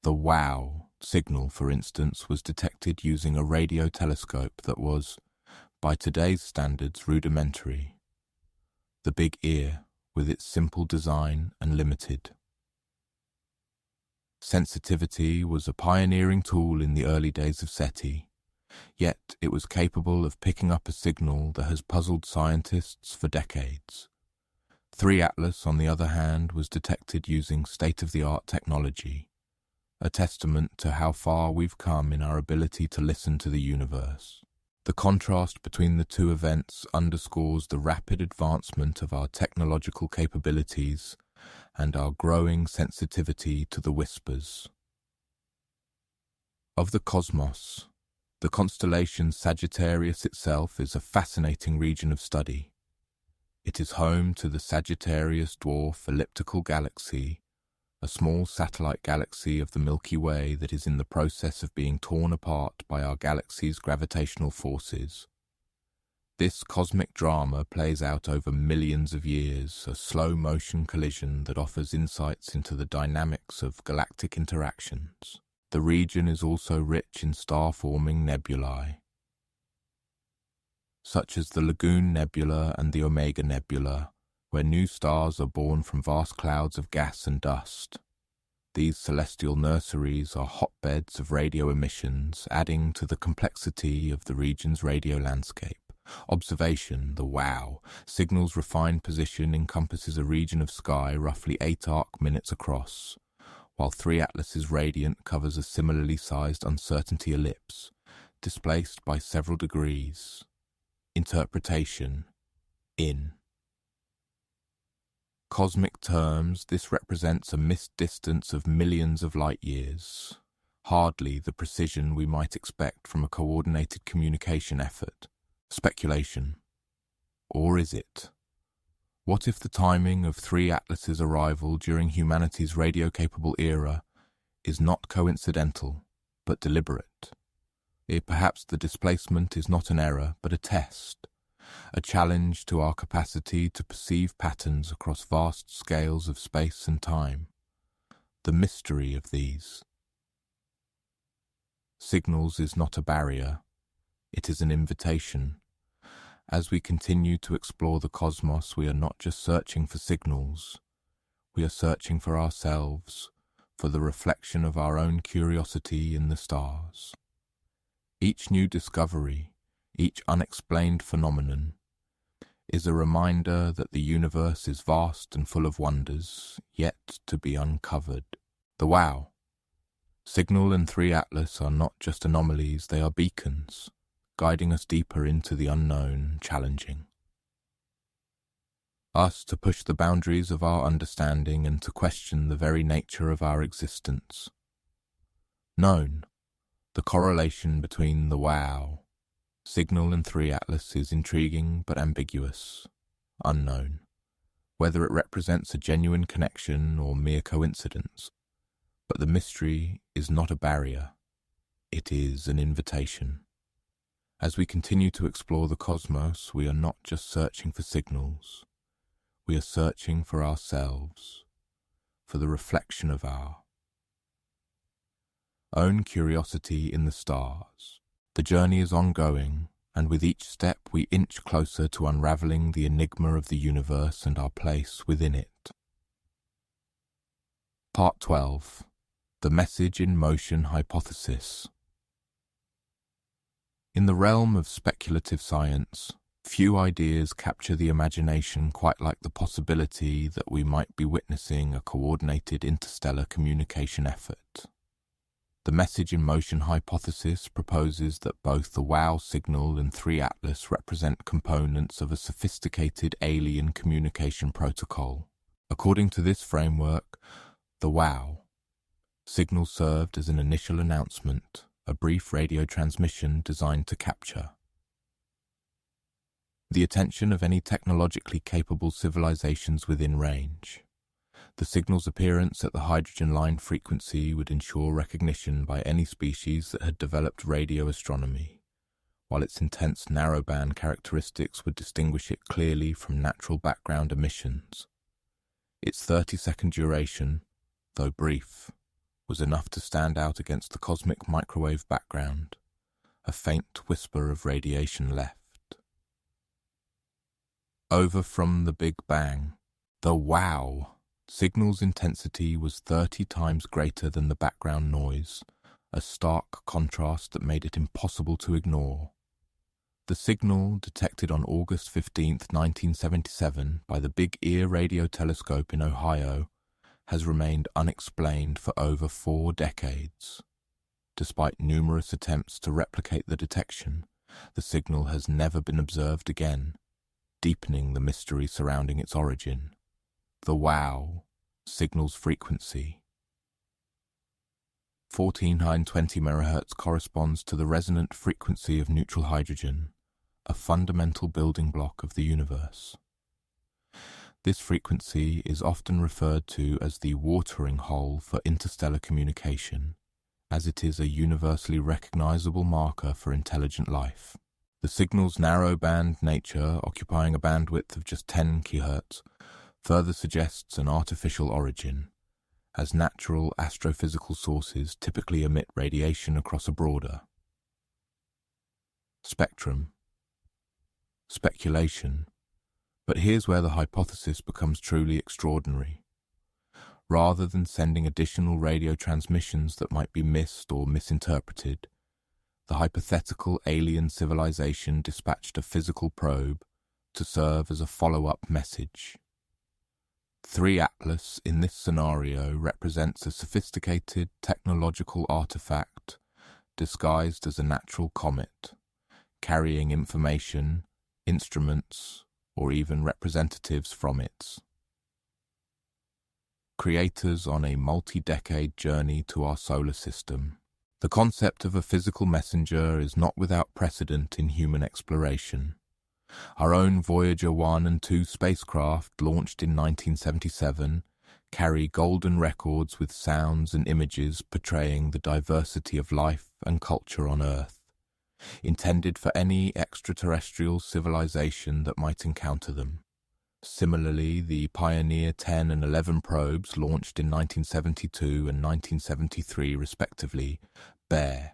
[SPEAKER 1] The WOW signal, for instance, was detected using a radio telescope that was, by today's standards, rudimentary. The Big Ear, with its simple design and limited sensitivity, was a pioneering tool in the early days of SETI, yet it was capable of picking up a signal that has puzzled scientists for decades. 3 Atlas, on the other hand, was detected using state-of-the-art technology, a testament to how far we've come in our ability to listen to the universe. The contrast between the two events underscores the rapid advancement of our technological capabilities and our growing sensitivity to the whispers of the cosmos. The constellation Sagittarius itself is a fascinating region of study. It is home to the Sagittarius Dwarf Elliptical Galaxy, a small satellite galaxy of the Milky Way that is in the process of being torn apart by our galaxy's gravitational forces. This cosmic drama plays out over millions of years, a slow-motion collision that offers insights into the dynamics of galactic interactions. The region is also rich in star-forming nebulae, such as the Lagoon Nebula and the Omega Nebula, where new stars are born from vast clouds of gas and dust. These celestial nurseries are hotbeds of radio emissions, adding to the complexity of the region's radio landscape. Observation, the WOW, signal's refined position encompasses a region of sky roughly 8 arc-minutes across, while 3 Atlas's radiant covers a similarly sized uncertainty ellipse, displaced by several degrees. Interpretation, in cosmic terms, this represents a missed distance of millions of light-years, hardly the precision we might expect from a coordinated communication effort. Speculation. Or is it? What if the timing of 3 Atlas's arrival during humanity's radio-capable era is not coincidental, but deliberate? Perhaps the displacement is not an error, but a test, a challenge to our capacity to perceive patterns across vast scales of space and time. The mystery of these signals is not a barrier, it is an invitation. As we continue to explore the cosmos, we are not just searching for signals, we are searching for ourselves, for the reflection of our own curiosity in the stars. Each new discovery, each unexplained phenomenon, is a reminder that the universe is vast and full of wonders, yet to be uncovered. The WOW. Signal and 3 Atlas are not just anomalies, they are beacons, guiding us deeper into the unknown, challenging us to push the boundaries of our understanding and to question the very nature of our existence. Known. The correlation between the WOW, signal and 3 Atlas is intriguing but ambiguous. Unknown. Whether it represents a genuine connection or mere coincidence. But the mystery is not a barrier. It is an invitation. As we continue to explore the cosmos, we are not just searching for signals. We are searching for ourselves, for the reflection of our own curiosity in the stars. The journey is ongoing, and with each step we inch closer to unraveling the enigma of the universe and our place within it. Part 12. The Message in Motion Hypothesis. In the realm of speculative science, few ideas capture the imagination quite like the possibility that we might be witnessing a coordinated interstellar communication effort. The Message in Motion hypothesis proposes that both the WOW signal and 3 Atlas represent components of a sophisticated alien communication protocol. According to this framework, the WOW signal served as an initial announcement, a brief radio transmission designed to capture the attention of any technologically capable civilizations within range. The signal's appearance at the hydrogen line frequency would ensure recognition by any species that had developed radio astronomy, while its intense narrowband characteristics would distinguish it clearly from natural background emissions. Its 30-second duration, though brief, was enough to stand out against the cosmic microwave background, a faint whisper of radiation left. Over from the Big Bang, the WOW signal's intensity was 30 times greater than the background noise, a stark contrast that made it impossible to ignore. The signal, detected on August 15, 1977, by the Big Ear radio telescope in Ohio, has remained unexplained for over 4 decades. Despite numerous attempts to replicate the detection, the signal has never been observed again, deepening the mystery surrounding its origin. The wow signal's frequency. 14920 MHz corresponds to the resonant frequency of neutral hydrogen, a fundamental building block of the universe. This frequency is often referred to as the watering hole for interstellar communication, as it is a universally recognizable marker for intelligent life. The signal's narrow-band nature, occupying a bandwidth of just 10 kHz, further suggests an artificial origin, as natural astrophysical sources typically emit radiation across a broader spectrum. Speculation. But here's where the hypothesis becomes truly extraordinary. Rather than sending additional radio transmissions that might be missed or misinterpreted, the hypothetical alien civilization dispatched a physical probe to serve as a follow-up message. 3 Atlas in this scenario represents a sophisticated technological artifact disguised as a natural comet, carrying information, instruments, or even representatives from it. Creators on a multi-decade journey to our solar system. The concept of a physical messenger is not without precedent in human exploration. Our own Voyager 1 and 2 spacecraft, launched in 1977, carry golden records with sounds and images portraying the diversity of life and culture on Earth, intended for any extraterrestrial civilization that might encounter them. Similarly, the Pioneer 10 and 11 probes, launched in 1972 and 1973 respectively, bear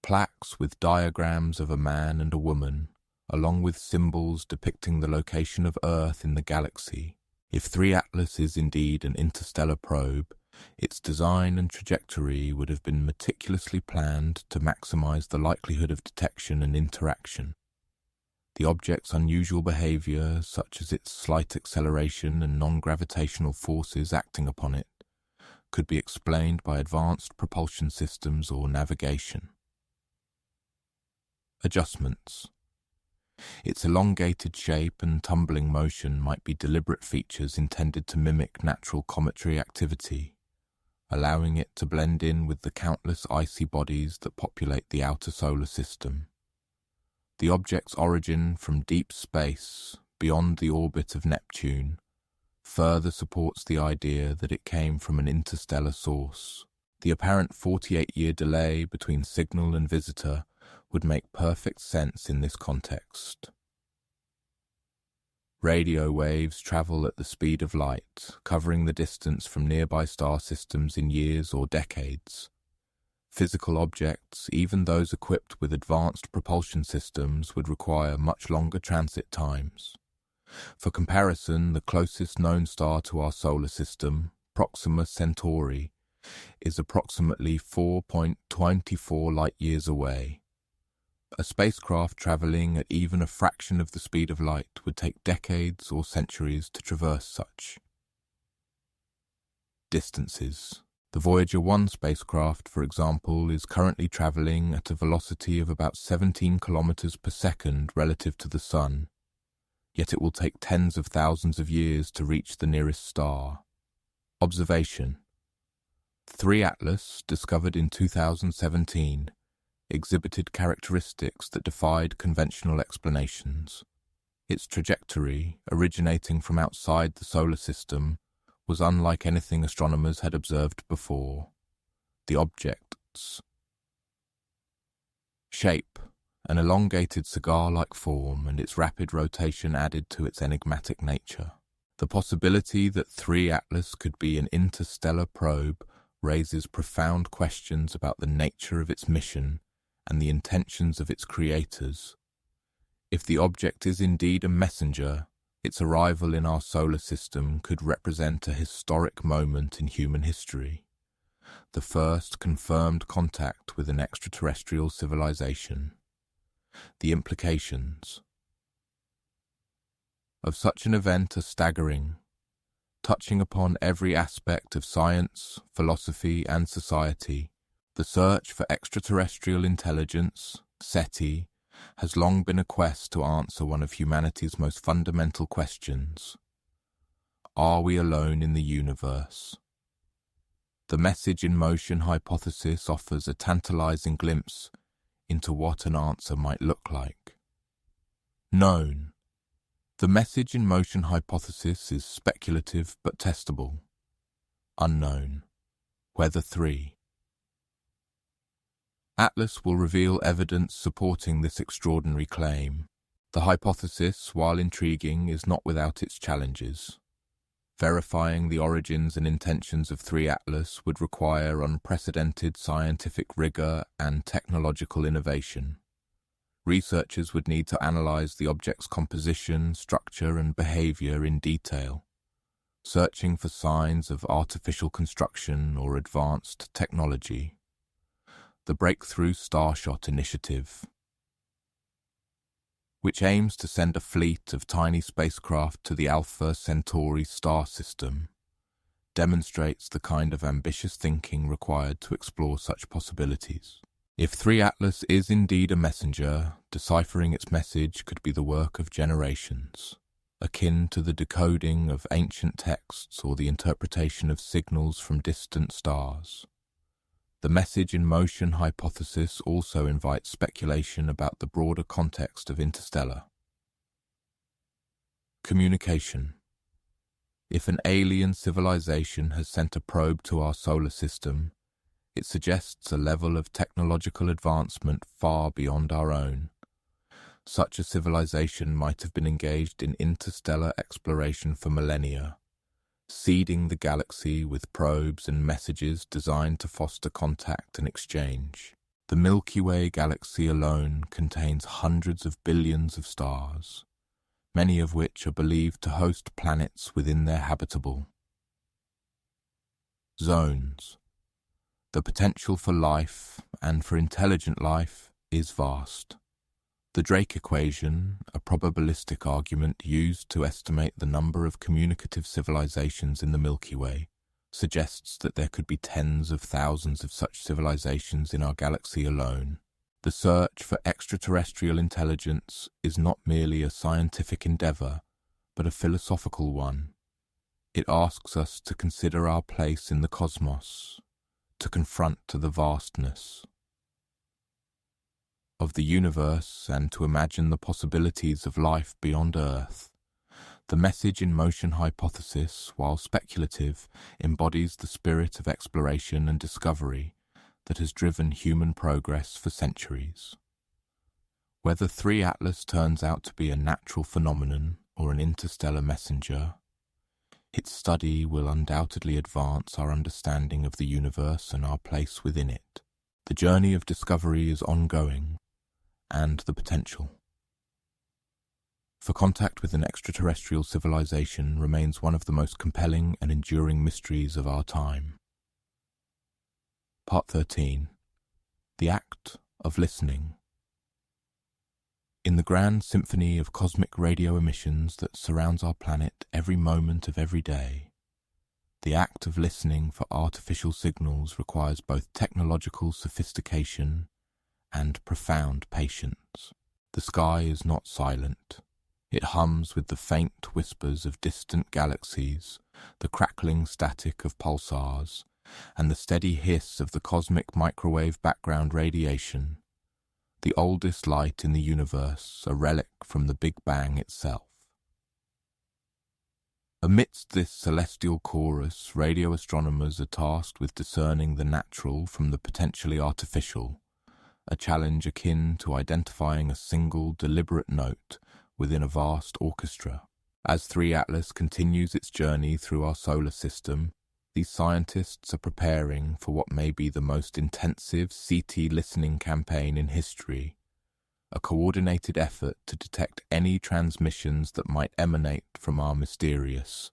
[SPEAKER 1] plaques with diagrams of a man and a woman, along with symbols depicting the location of Earth in the galaxy. If 3 Atlas is indeed an interstellar probe, its design and trajectory would have been meticulously planned to maximize the likelihood of detection and interaction. The object's unusual behavior, such as its slight acceleration and non-gravitational forces acting upon it, could be explained by advanced propulsion systems or navigation. Adjustments. Its elongated shape and tumbling motion might be deliberate features intended to mimic natural cometary activity, allowing it to blend in with the countless icy bodies that populate the outer solar system. The object's origin from deep space, beyond the orbit of Neptune, further supports the idea that it came from an interstellar source. The apparent 48-year delay between signal and visitor would make perfect sense in this context. Radio waves travel at the speed of light, covering the distance from nearby star systems in years or decades. Physical objects, even those equipped with advanced propulsion systems, would require much longer transit times. For comparison, the closest known star to our solar system, Proxima Centauri, is approximately 4.24 light-years away. A spacecraft traveling at even a fraction of the speed of light would take decades or centuries to traverse such distances. The Voyager 1 spacecraft, for example, is currently traveling at a velocity of about 17 kilometers per second relative to the Sun, yet it will take tens of thousands of years to reach the nearest star. Observation. 3 Atlas, discovered in 2017, exhibited characteristics that defied conventional explanations. Its trajectory, originating from outside the solar system, was unlike anything astronomers had observed before. The object's shape, an elongated cigar-like form, and its rapid rotation added to its enigmatic nature. The possibility that 3 Atlas could be an interstellar probe raises profound questions about the nature of its mission and the intentions of its creators. If the object is indeed a messenger, its arrival in our solar system could represent a historic moment in human history, the first confirmed contact with an extraterrestrial civilization. The implications of such an event are staggering. touching upon every aspect of science, philosophy, and society. The search for extraterrestrial intelligence, SETI, has long been a quest to answer one of humanity's most fundamental questions. Are we alone in the universe? The message in motion hypothesis offers a tantalizing glimpse into what an answer might look like. Known. The message in motion hypothesis is speculative but testable. Unknown. Weather 3. Atlas will reveal evidence supporting this extraordinary claim. The hypothesis, while intriguing, is not without its challenges. Verifying the origins and intentions of 3 Atlas would require unprecedented scientific rigor and technological innovation. Researchers would need to analyze the object's composition, structure, and behavior in detail, searching for signs of artificial construction or advanced technology. The Breakthrough Starshot Initiative, which aims to send a fleet of tiny spacecraft to the Alpha Centauri star system, demonstrates the kind of ambitious thinking required to explore such possibilities. If 3 Atlas is indeed a messenger, deciphering its message could be the work of generations, akin to the decoding of ancient texts or the interpretation of signals from distant stars. The message in motion hypothesis also invites speculation about the broader context of Interstellar. Communication. If an alien civilization has sent a probe to our solar system, it suggests a level of technological advancement far beyond our own. Such a civilization might have been engaged in interstellar exploration for millennia, seeding the galaxy with probes and messages designed to foster contact and exchange. The Milky Way galaxy alone contains hundreds of billions of stars, many of which are believed to host planets within their habitable zones. The potential for life, and for intelligent life, is vast. The Drake equation, a probabilistic argument used to estimate the number of communicative civilizations in the Milky Way, suggests that there could be tens of thousands of such civilizations in our galaxy alone. The search for extraterrestrial intelligence is not merely a scientific endeavor, but a philosophical one. It asks us to consider our place in the cosmos, to confront the vastness of the universe and to imagine the possibilities of life beyond Earth. The message in motion hypothesis, while speculative, embodies the spirit of exploration and discovery that has driven human progress for centuries. Whether 3 Atlas turns out to be a natural phenomenon or an interstellar messenger, its study will undoubtedly advance our understanding of the universe and our place within it. The journey of discovery is ongoing, and the potential for contact with an extraterrestrial civilization remains one of the most compelling and enduring mysteries of our time. Part 13. The Act of Listening. In the grand symphony of cosmic radio emissions that surrounds our planet every moment of every day, the act of listening for artificial signals requires both technological sophistication and profound patience. The sky is not silent. It hums with the faint whispers of distant galaxies, the crackling static of pulsars, and the steady hiss of the cosmic microwave background radiation, the oldest light in the universe, a relic from the Big Bang itself. Amidst this celestial chorus, radio astronomers are tasked with discerning the natural from the potentially artificial, a challenge akin to identifying a single deliberate note within a vast orchestra. As 3 Atlas continues its journey through our solar system, these scientists are preparing for what may be the most intensive CT listening campaign in history, a coordinated effort to detect any transmissions that might emanate from our mysterious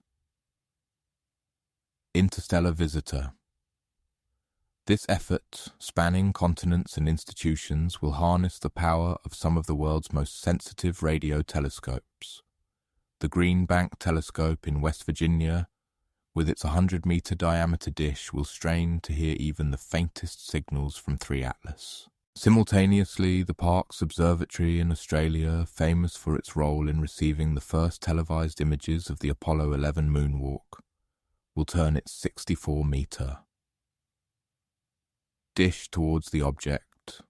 [SPEAKER 1] interstellar visitor. This effort, spanning continents and institutions, will harness the power of some of the world's most sensitive radio telescopes. The Green Bank Telescope in West Virginia, with its 100-meter diameter dish, will strain to hear even the faintest signals from 3 Atlas. Simultaneously, the Parkes Observatory in Australia, famous for its role in receiving the first televised images of the Apollo 11 moonwalk, will turn its 64-meter dish towards the object.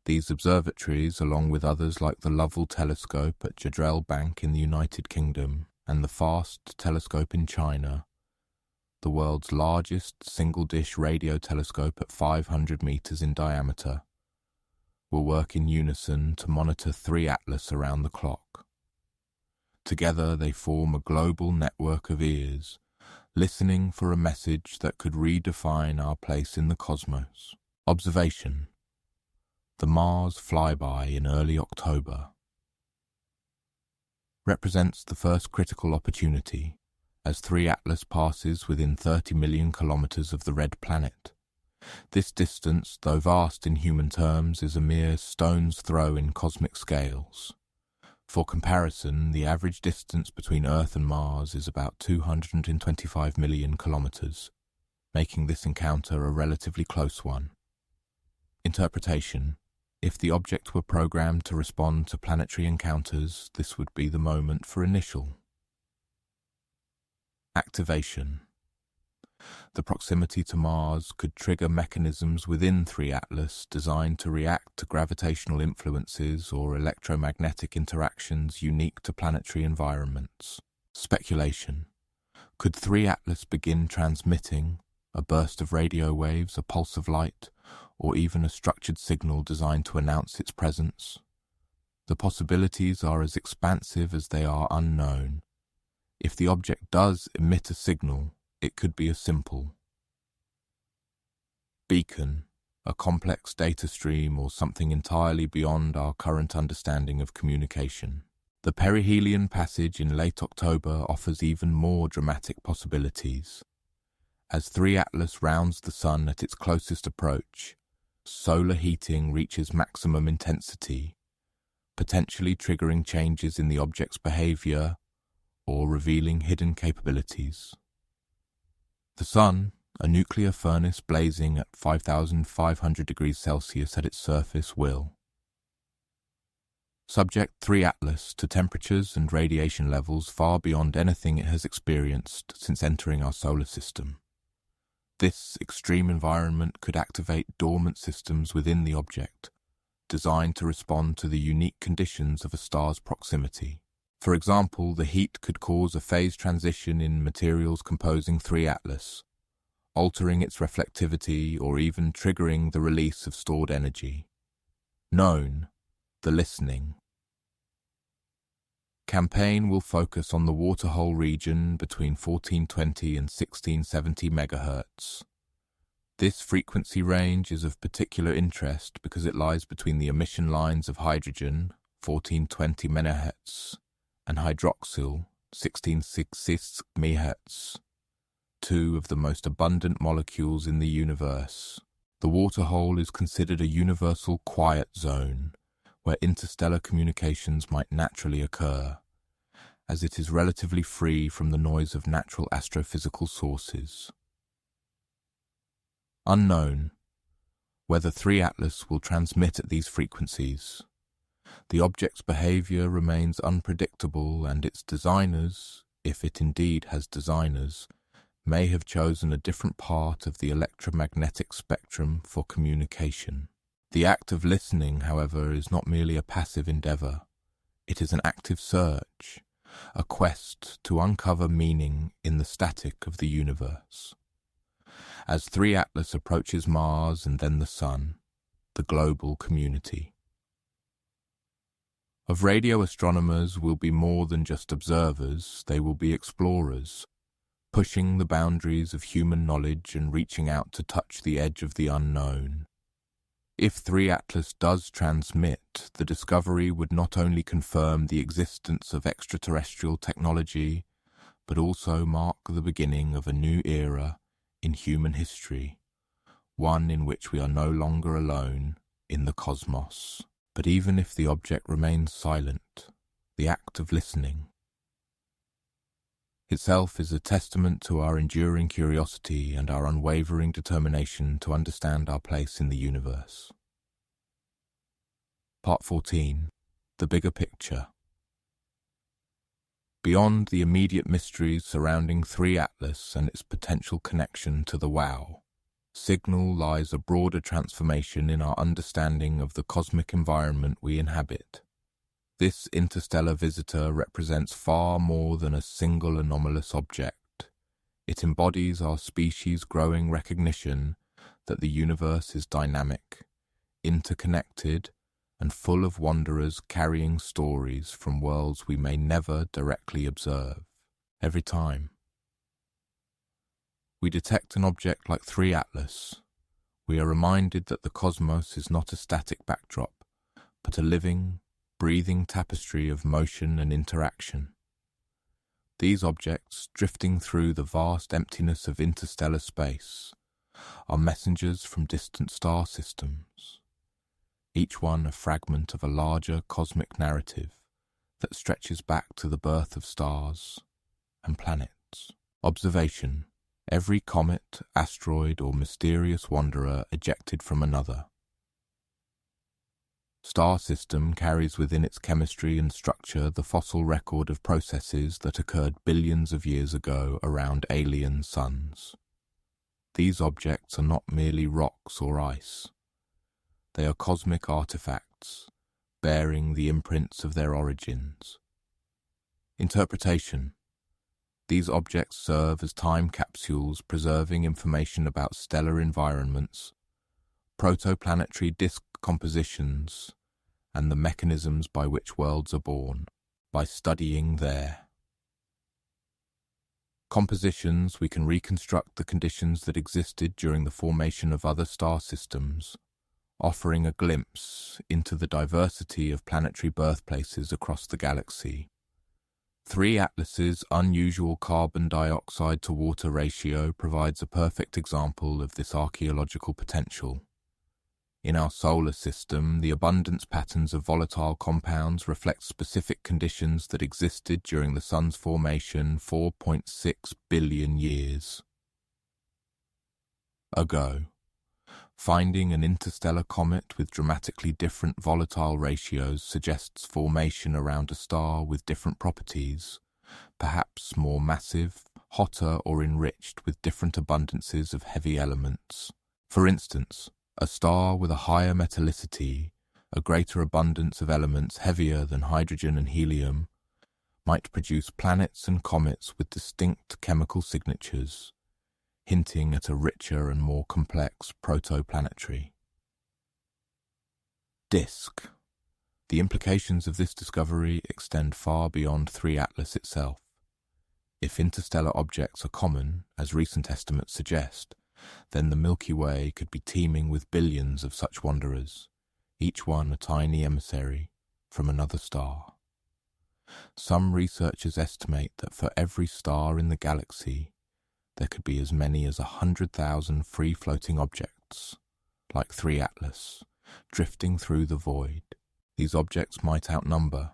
[SPEAKER 1] These observatories, along with others like the Lovell Telescope at Jodrell Bank in the United Kingdom and the FAST Telescope in China, the world's largest single-dish radio telescope at 500 meters in diameter, will work in unison to monitor 3 Atlas around the clock. Together they form a global network of ears, listening for a message that could redefine our place in the cosmos. Observation: the Mars flyby in early October represents the first critical opportunity as 3 Atlas passes within 30 million kilometers of the red planet. This distance, though vast in human terms, is a mere stone's throw in cosmic scales. For comparison, the average distance between Earth and Mars is about 225 million kilometers, making this encounter a relatively close one. Interpretation: if the object were programmed to respond to planetary encounters, this would be the moment for initial activation. The proximity to Mars could trigger mechanisms within 3 Atlas designed to react to gravitational influences or electromagnetic interactions unique to planetary environments. Speculation: could 3 Atlas begin transmitting a burst of radio waves, a pulse of light, or even a structured signal designed to announce its presence? The possibilities are as expansive as they are unknown. If the object does emit a signal, it could be a simple beacon, a complex data stream, or something entirely beyond our current understanding of communication. The perihelion passage in late October offers even more dramatic possibilities. As 3 Atlas rounds the Sun at its closest approach, solar heating reaches maximum intensity, potentially triggering changes in the object's behavior or revealing hidden capabilities. The Sun, a nuclear furnace blazing at 5,500 degrees Celsius at its surface, will subject 3 Atlas to temperatures and radiation levels far beyond anything it has experienced since entering our solar system. This extreme environment could activate dormant systems within the object, designed to respond to the unique conditions of a star's proximity. For example, the heat could cause a phase transition in materials composing 3 Atlas, altering its reflectivity or even triggering the release of stored energy. Known: the listening campaign will focus on the waterhole region between 1420 and 1670 MHz. This frequency range is of particular interest because it lies between the emission lines of hydrogen, 1420 MHz, and hydroxyl, 1666 MHz, 2 of the most abundant molecules in the universe. The waterhole is considered a universal quiet zone where interstellar communications might naturally occur, as it is relatively free from the noise of natural astrophysical sources. Unknown: whether 3 Atlas will transmit at these frequencies. The object's behavior remains unpredictable, and its designers, if it indeed has designers, may have chosen a different part of the electromagnetic spectrum for communication. The act of listening, however, is not merely a passive endeavor. It is an active search, a quest to uncover meaning in the static of the universe. As 3 Atlas approaches Mars and then the Sun, the global community of radio astronomers will be more than just observers. They will be explorers, pushing the boundaries of human knowledge and reaching out to touch the edge of the unknown. If 3 Atlas does transmit, the discovery would not only confirm the existence of extraterrestrial technology, but also mark the beginning of a new era in human history, one in which we are no longer alone in the cosmos. But even if the object remains silent, the act of listening itself is a testament to our enduring curiosity and our unwavering determination to understand our place in the universe. Part 14. The Bigger Picture. Beyond the immediate mysteries surrounding 3 Atlas and its potential connection to the WOW, Signal lies a broader transformation in our understanding of the cosmic environment we inhabit. This interstellar visitor represents far more than a single anomalous object. It embodies our species' growing recognition that the universe is dynamic, interconnected, and full of wanderers carrying stories from worlds we may never directly observe. Every time we detect an object like 3 Atlas, we are reminded that the cosmos is not a static backdrop, but a living, breathing tapestry of motion and interaction. These objects, drifting through the vast emptiness of interstellar space, are messengers from distant star systems, each one a fragment of a larger cosmic narrative that stretches back to the birth of stars and planets. Observation: every comet, asteroid, or mysterious wanderer ejected from another star system carries within its chemistry and structure the fossil record of processes that occurred billions of years ago around alien suns. These objects are not merely rocks or ice. They are cosmic artifacts, bearing the imprints of their origins. Interpretation: these objects serve as time capsules preserving information about stellar environments, protoplanetary disk compositions, and the mechanisms by which worlds are born. By studying their compositions, we can reconstruct the conditions that existed during the formation of other star systems, offering a glimpse into the diversity of planetary birthplaces across the galaxy. 3 Atlas's unusual carbon dioxide to water ratio provides a perfect example of this archaeological potential. In our solar system, the abundance patterns of volatile compounds reflect specific conditions that existed during the Sun's formation 4.6 billion years ago. Finding an interstellar comet with dramatically different volatile ratios suggests formation around a star with different properties, perhaps more massive, hotter, or enriched with different abundances of heavy elements. For instance, a star with a higher metallicity, a greater abundance of elements heavier than hydrogen and helium, might produce planets and comets with distinct chemical signatures, hinting at a richer and more complex protoplanetary disk. The implications of this discovery extend far beyond 3 Atlas itself. If interstellar objects are common, as recent estimates suggest, then the Milky Way could be teeming with billions of such wanderers, each one a tiny emissary from another star. Some researchers estimate that for every star in the galaxy, there could be as many as 100,000 free-floating objects, like 3 Atlas, drifting through the void. These objects might outnumber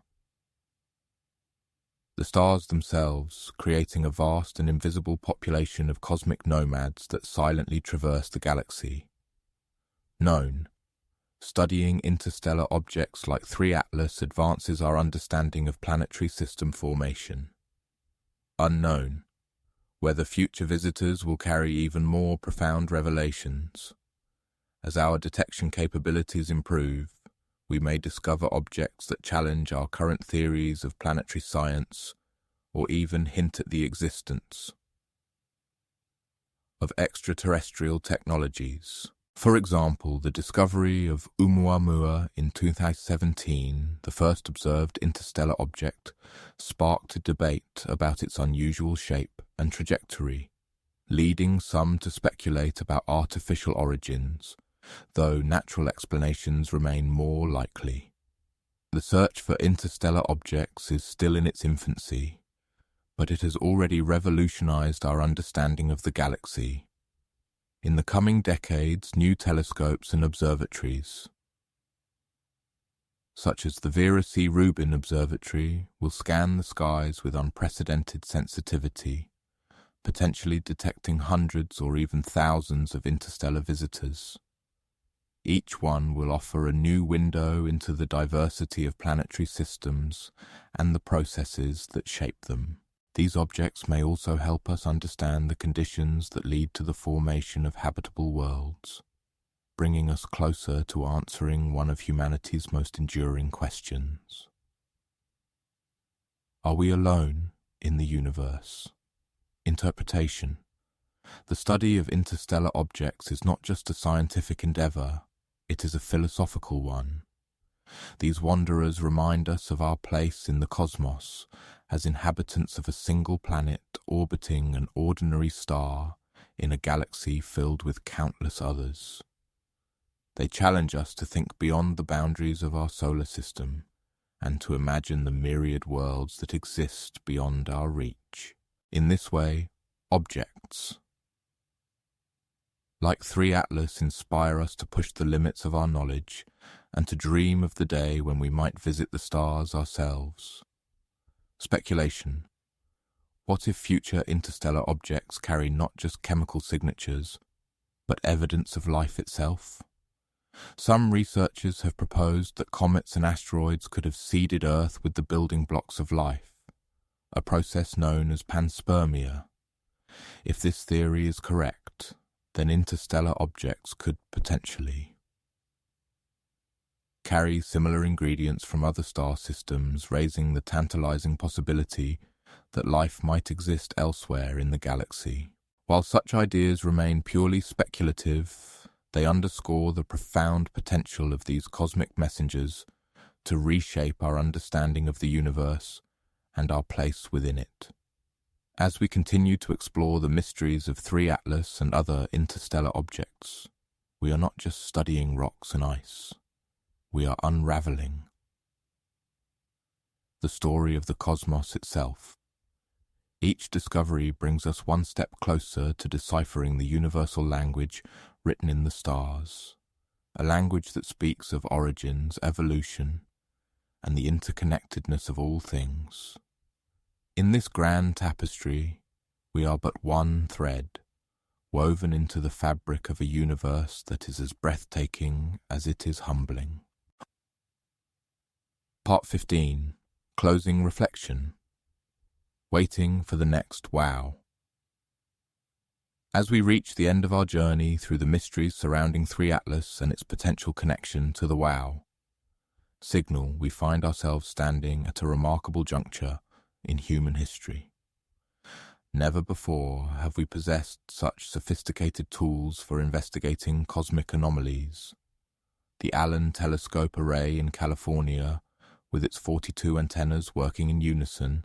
[SPEAKER 1] the stars themselves, creating a vast and invisible population of cosmic nomads that silently traverse the galaxy. Known: studying interstellar objects like 3 Atlas advances our understanding of planetary system formation. Unknown: whether future visitors will carry even more profound revelations. As our detection capabilities improve, we may discover objects that challenge our current theories of planetary science, or even hint at the existence of extraterrestrial technologies. For example, the discovery of Oumuamua in 2017, the first observed interstellar object, sparked a debate about its unusual shape and trajectory, leading some to speculate about artificial origins, though natural explanations remain more likely. The search for interstellar objects is still in its infancy, but it has already revolutionized our understanding of the galaxy. In the coming decades, new telescopes and observatories such as the Vera C. Rubin Observatory, will scan the skies with unprecedented sensitivity, potentially detecting hundreds or even thousands of interstellar visitors. Each one will offer a new window into the diversity of planetary systems and the processes that shape them. These objects may also help us understand the conditions that lead to the formation of habitable worlds, bringing us closer to answering one of humanity's most enduring questions. Are we alone in the universe? Interpretation. The study of interstellar objects is not just a scientific endeavor, it is a philosophical one. These wanderers remind us of our place in the cosmos as inhabitants of a single planet orbiting an ordinary star in a galaxy filled with countless others. They challenge us to think beyond the boundaries of our solar system and to imagine the myriad worlds that exist beyond our reach. In this way, objects, like 3 Atlas, inspire us to push the limits of our knowledge and to dream of the day when we might visit the stars ourselves. Speculation. What if future interstellar objects carry not just chemical signatures, but evidence of life itself? Some researchers have proposed that comets and asteroids could have seeded Earth with the building blocks of life, a process known as panspermia. If this theory is correct, then interstellar objects could potentially carry similar ingredients from other star systems, raising the tantalizing possibility that life might exist elsewhere in the galaxy. While such ideas remain purely speculative, they underscore the profound potential of these cosmic messengers to reshape our understanding of the universe and our place within it. As we continue to explore the mysteries of 3 Atlas and other interstellar objects, we are not just studying rocks and ice. We are unraveling the story of the cosmos itself. Each discovery brings us one step closer to deciphering the universal language written in the stars, a language that speaks of origins, evolution, and the interconnectedness of all things. In this grand tapestry, we are but one thread, woven into the fabric of a universe that is as breathtaking as it is humbling. Part 15. Closing Reflection. Waiting for the next wow. As we reach the end of our journey through the mysteries surrounding 3 Atlas and its potential connection to the wow signal, we find ourselves standing at a remarkable juncture in human history. Never before have we possessed such sophisticated tools for investigating cosmic anomalies. The Allen Telescope Array in California, with its 42 antennas working in unison,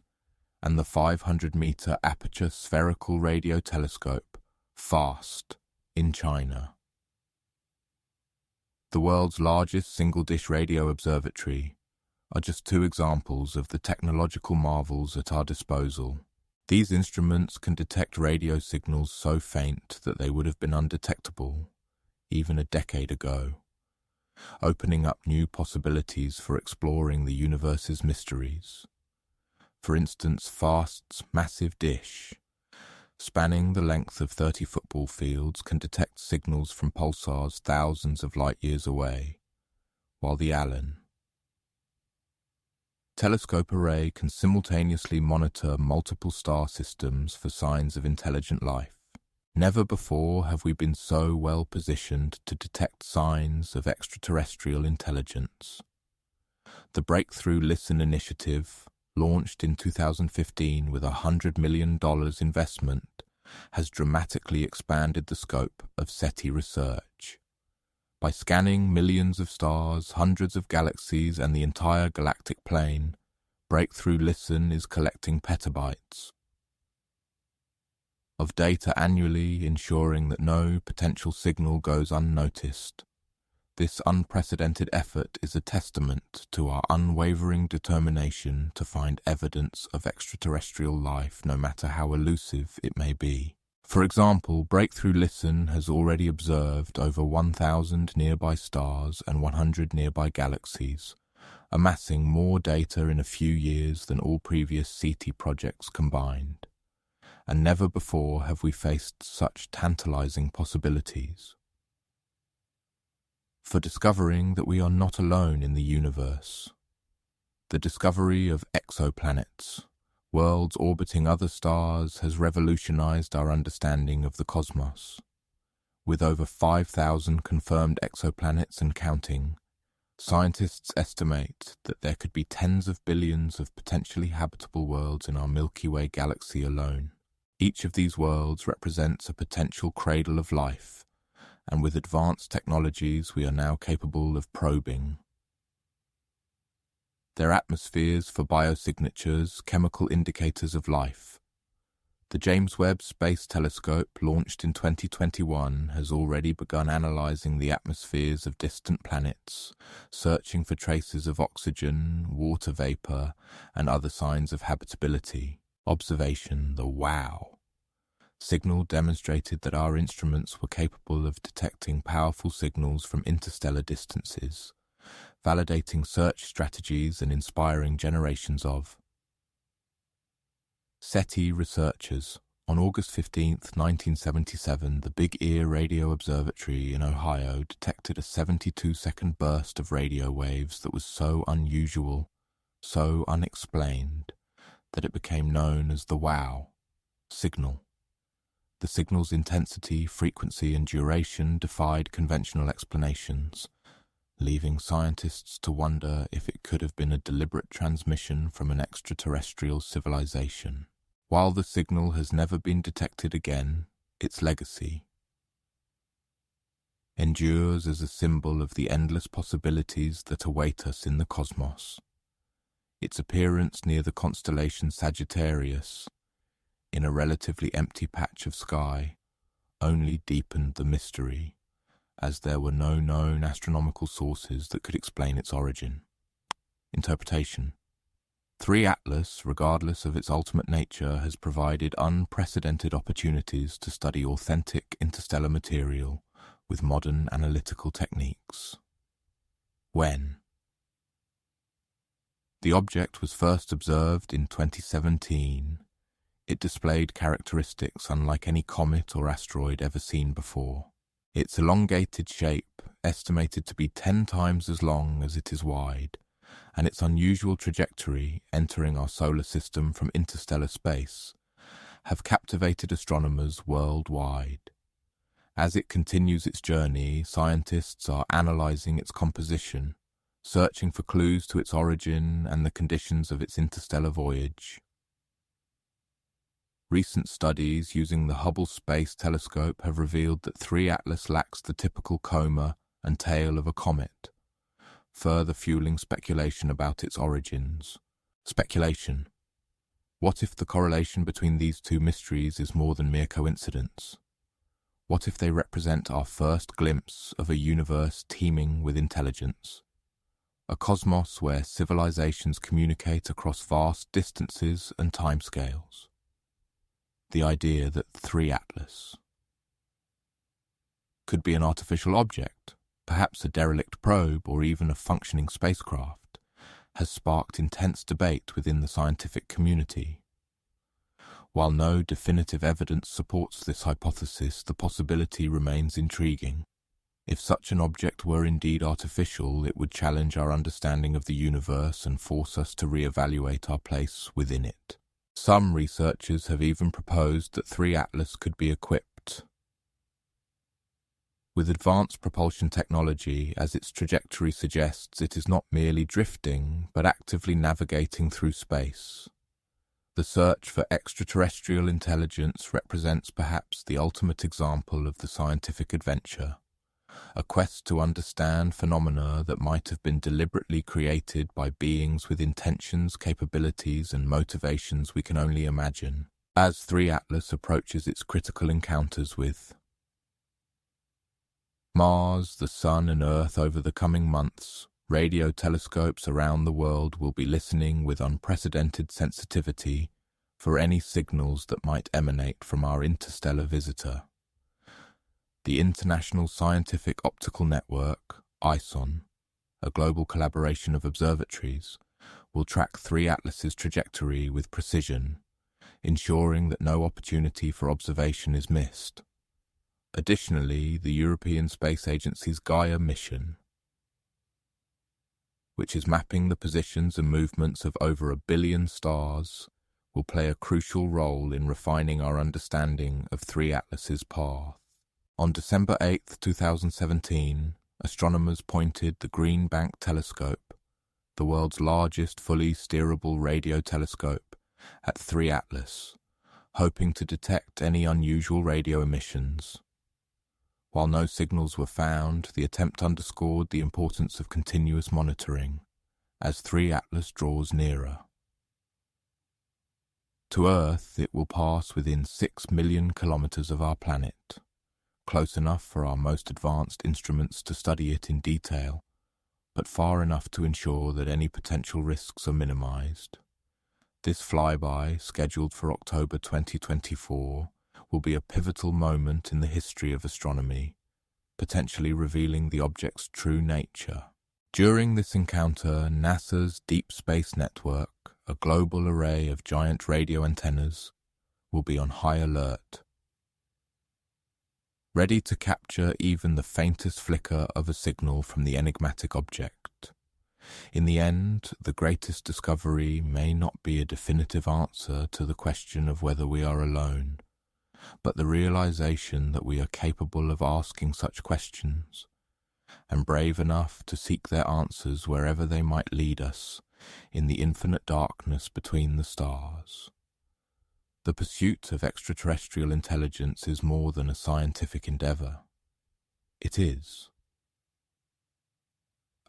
[SPEAKER 1] and the 500-meter aperture spherical radio telescope, FAST, in China. The world's largest single-dish radio observatory are just 2 examples of the technological marvels at our disposal. These instruments can detect radio signals so faint that they would have been undetectable even a decade ago, opening up new possibilities for exploring the universe's mysteries. For instance, FAST's massive dish, spanning the length of 30 football fields, can detect signals from pulsars thousands of light years away, while the Allen Telescope Array can simultaneously monitor multiple star systems for signs of intelligent life. Never before have we been so well positioned to detect signs of extraterrestrial intelligence. The Breakthrough Listen initiative, launched in 2015 with a $100 million investment, has dramatically expanded the scope of SETI research. By scanning millions of stars, hundreds of galaxies, and the entire galactic plane, Breakthrough Listen is collecting petabytes of data annually, ensuring that no potential signal goes unnoticed. This unprecedented effort is a testament to our unwavering determination to find evidence of extraterrestrial life, no matter how elusive it may be. For example, Breakthrough Listen has already observed over 1,000 nearby stars and 100 nearby galaxies, amassing more data in a few years than all previous SETI projects combined. And never before have we faced such tantalizing possibilities. For discovering that we are not alone in the universe. The discovery of exoplanets, worlds orbiting other stars, has revolutionized our understanding of the cosmos. With over 5,000 confirmed exoplanets and counting, scientists estimate that there could be tens of billions of potentially habitable worlds in our Milky Way galaxy alone. Each of these worlds represents a potential cradle of life, and with advanced technologies we are now capable of probing. Their atmospheres for biosignatures, chemical indicators of life. The James Webb Space Telescope, launched in 2021, has already begun analyzing the atmospheres of distant planets, searching for traces of oxygen, water vapor, and other signs of habitability. Observation, the WOW signal demonstrated that our instruments were capable of detecting powerful signals from interstellar distances, validating search strategies and inspiring generations of SETI researchers. On August 15, 1977, the Big Ear Radio Observatory in Ohio detected a 72-second burst of radio waves that was so unusual, so unexplained, that it became known as the WOW signal. The signal's intensity, frequency, and duration defied conventional explanations, leaving scientists to wonder if it could have been a deliberate transmission from an extraterrestrial civilization. While the signal has never been detected again, its legacy endures as a symbol of the endless possibilities that await us in the cosmos. Its appearance near the constellation Sagittarius, in a relatively empty patch of sky, only deepened the mystery, as there were no known astronomical sources that could explain its origin. Interpretation. 3 Atlas, regardless of its ultimate nature, has provided unprecedented opportunities to study authentic interstellar material with modern analytical techniques. When? The object was first observed in 2017. It displayed characteristics unlike any comet or asteroid ever seen before. Its elongated shape, estimated to be 10 times as long as it is wide, and its unusual trajectory entering our solar system from interstellar space, have captivated astronomers worldwide. As it continues its journey, scientists are analyzing its composition, searching for clues to its origin and the conditions of its interstellar voyage. Recent studies using the Hubble Space Telescope have revealed that 3 Atlas lacks the typical coma and tail of a comet, further fueling speculation about its origins. Speculation. What if the correlation between these two mysteries is more than mere coincidence? What if they represent our first glimpse of a universe teeming with intelligence? A cosmos where civilizations communicate across vast distances and timescales. The idea that 3 Atlas could be an artificial object, perhaps a derelict probe or even a functioning spacecraft, has sparked intense debate within the scientific community. While no definitive evidence supports this hypothesis, the possibility remains intriguing. If such an object were indeed artificial, it would challenge our understanding of the universe and force us to re-evaluate our place within it. Some researchers have even proposed that 3 Atlas could be equipped with advanced propulsion technology. As its trajectory suggests, it is not merely drifting, but actively navigating through space. The search for extraterrestrial intelligence represents perhaps the ultimate example of the scientific adventure, a quest to understand phenomena that might have been deliberately created by beings with intentions, capabilities, and motivations we can only imagine. As 3 Atlas approaches its critical encounters with Mars, the Sun, and Earth over the coming months, radio telescopes around the world will be listening with unprecedented sensitivity for any signals that might emanate from our interstellar visitor. The International Scientific Optical Network, ISON, a global collaboration of observatories, will track 3 Atlas's trajectory with precision, ensuring that no opportunity for observation is missed. Additionally, the European Space Agency's Gaia mission, which is mapping the positions and movements of over 1 billion stars, will play a crucial role in refining our understanding of 3 Atlas's path. On December 8, 2017, astronomers pointed the Green Bank telescope, the world's largest fully steerable radio telescope, at 3 Atlas, hoping to detect any unusual radio emissions. While no signals were found, the attempt underscored the importance of continuous monitoring as 3 Atlas draws nearer. To Earth, it will pass within 6 million kilometers of our planet, close enough for our most advanced instruments to study it in detail, but far enough to ensure that any potential risks are minimized. This flyby, scheduled for October 2024, will be a pivotal moment in the history of astronomy, potentially revealing the object's true nature. During this encounter, NASA's Deep Space Network, a global array of giant radio antennas, will be on high alert, ready to capture even the faintest flicker of a signal from the enigmatic object. In the end, the greatest discovery may not be a definitive answer to the question of whether we are alone, but the realization that we are capable of asking such questions, and brave enough to seek their answers wherever they might lead us in the infinite darkness between the stars. The pursuit of extraterrestrial intelligence is more than a scientific endeavor. It is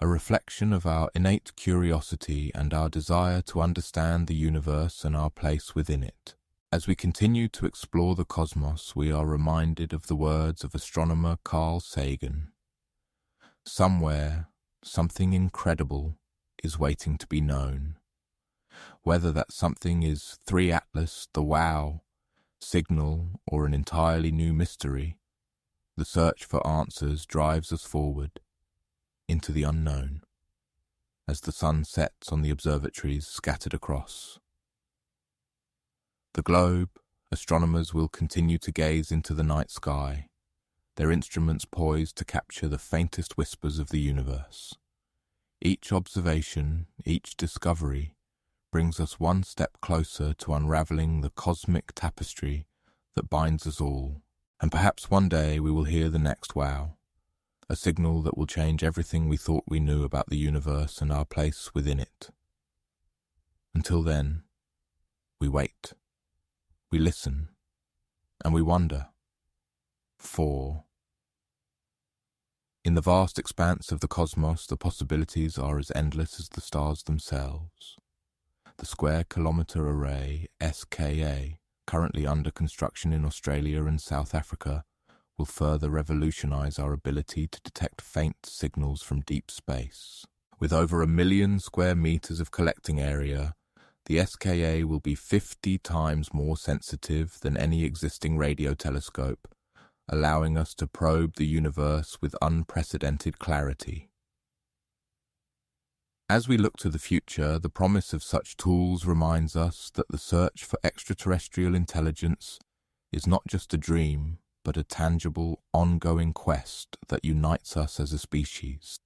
[SPEAKER 1] a reflection of our innate curiosity and our desire to understand the universe and our place within it. As we continue to explore the cosmos, we are reminded of the words of astronomer Carl Sagan. Somewhere, something incredible is waiting to be known. Whether that something is 3 Atlas, the WOW, signal, or an entirely new mystery, the search for answers drives us forward into the unknown as the sun sets on the observatories scattered across the globe. Astronomers will continue to gaze into the night sky, their instruments poised to capture the faintest whispers of the universe. Each observation, each discovery, brings us one step closer to unraveling the cosmic tapestry that binds us all. And perhaps one day we will hear the next wow, a signal that will change everything we thought we knew about the universe and our place within it. Until then, we wait. We listen, and we wonder. For in the vast expanse of the cosmos, the possibilities are as endless as the stars themselves. The Square Kilometre Array, SKA, currently under construction in Australia and South Africa, will further revolutionize our ability to detect faint signals from deep space. With over 1 million square meters of collecting area, the SKA will be 50 times more sensitive than any existing radio telescope, allowing us to probe the universe with unprecedented clarity. As we look to the future, the promise of such tools reminds us that the search for extraterrestrial intelligence is not just a dream, but a tangible, ongoing quest that unites us as a species.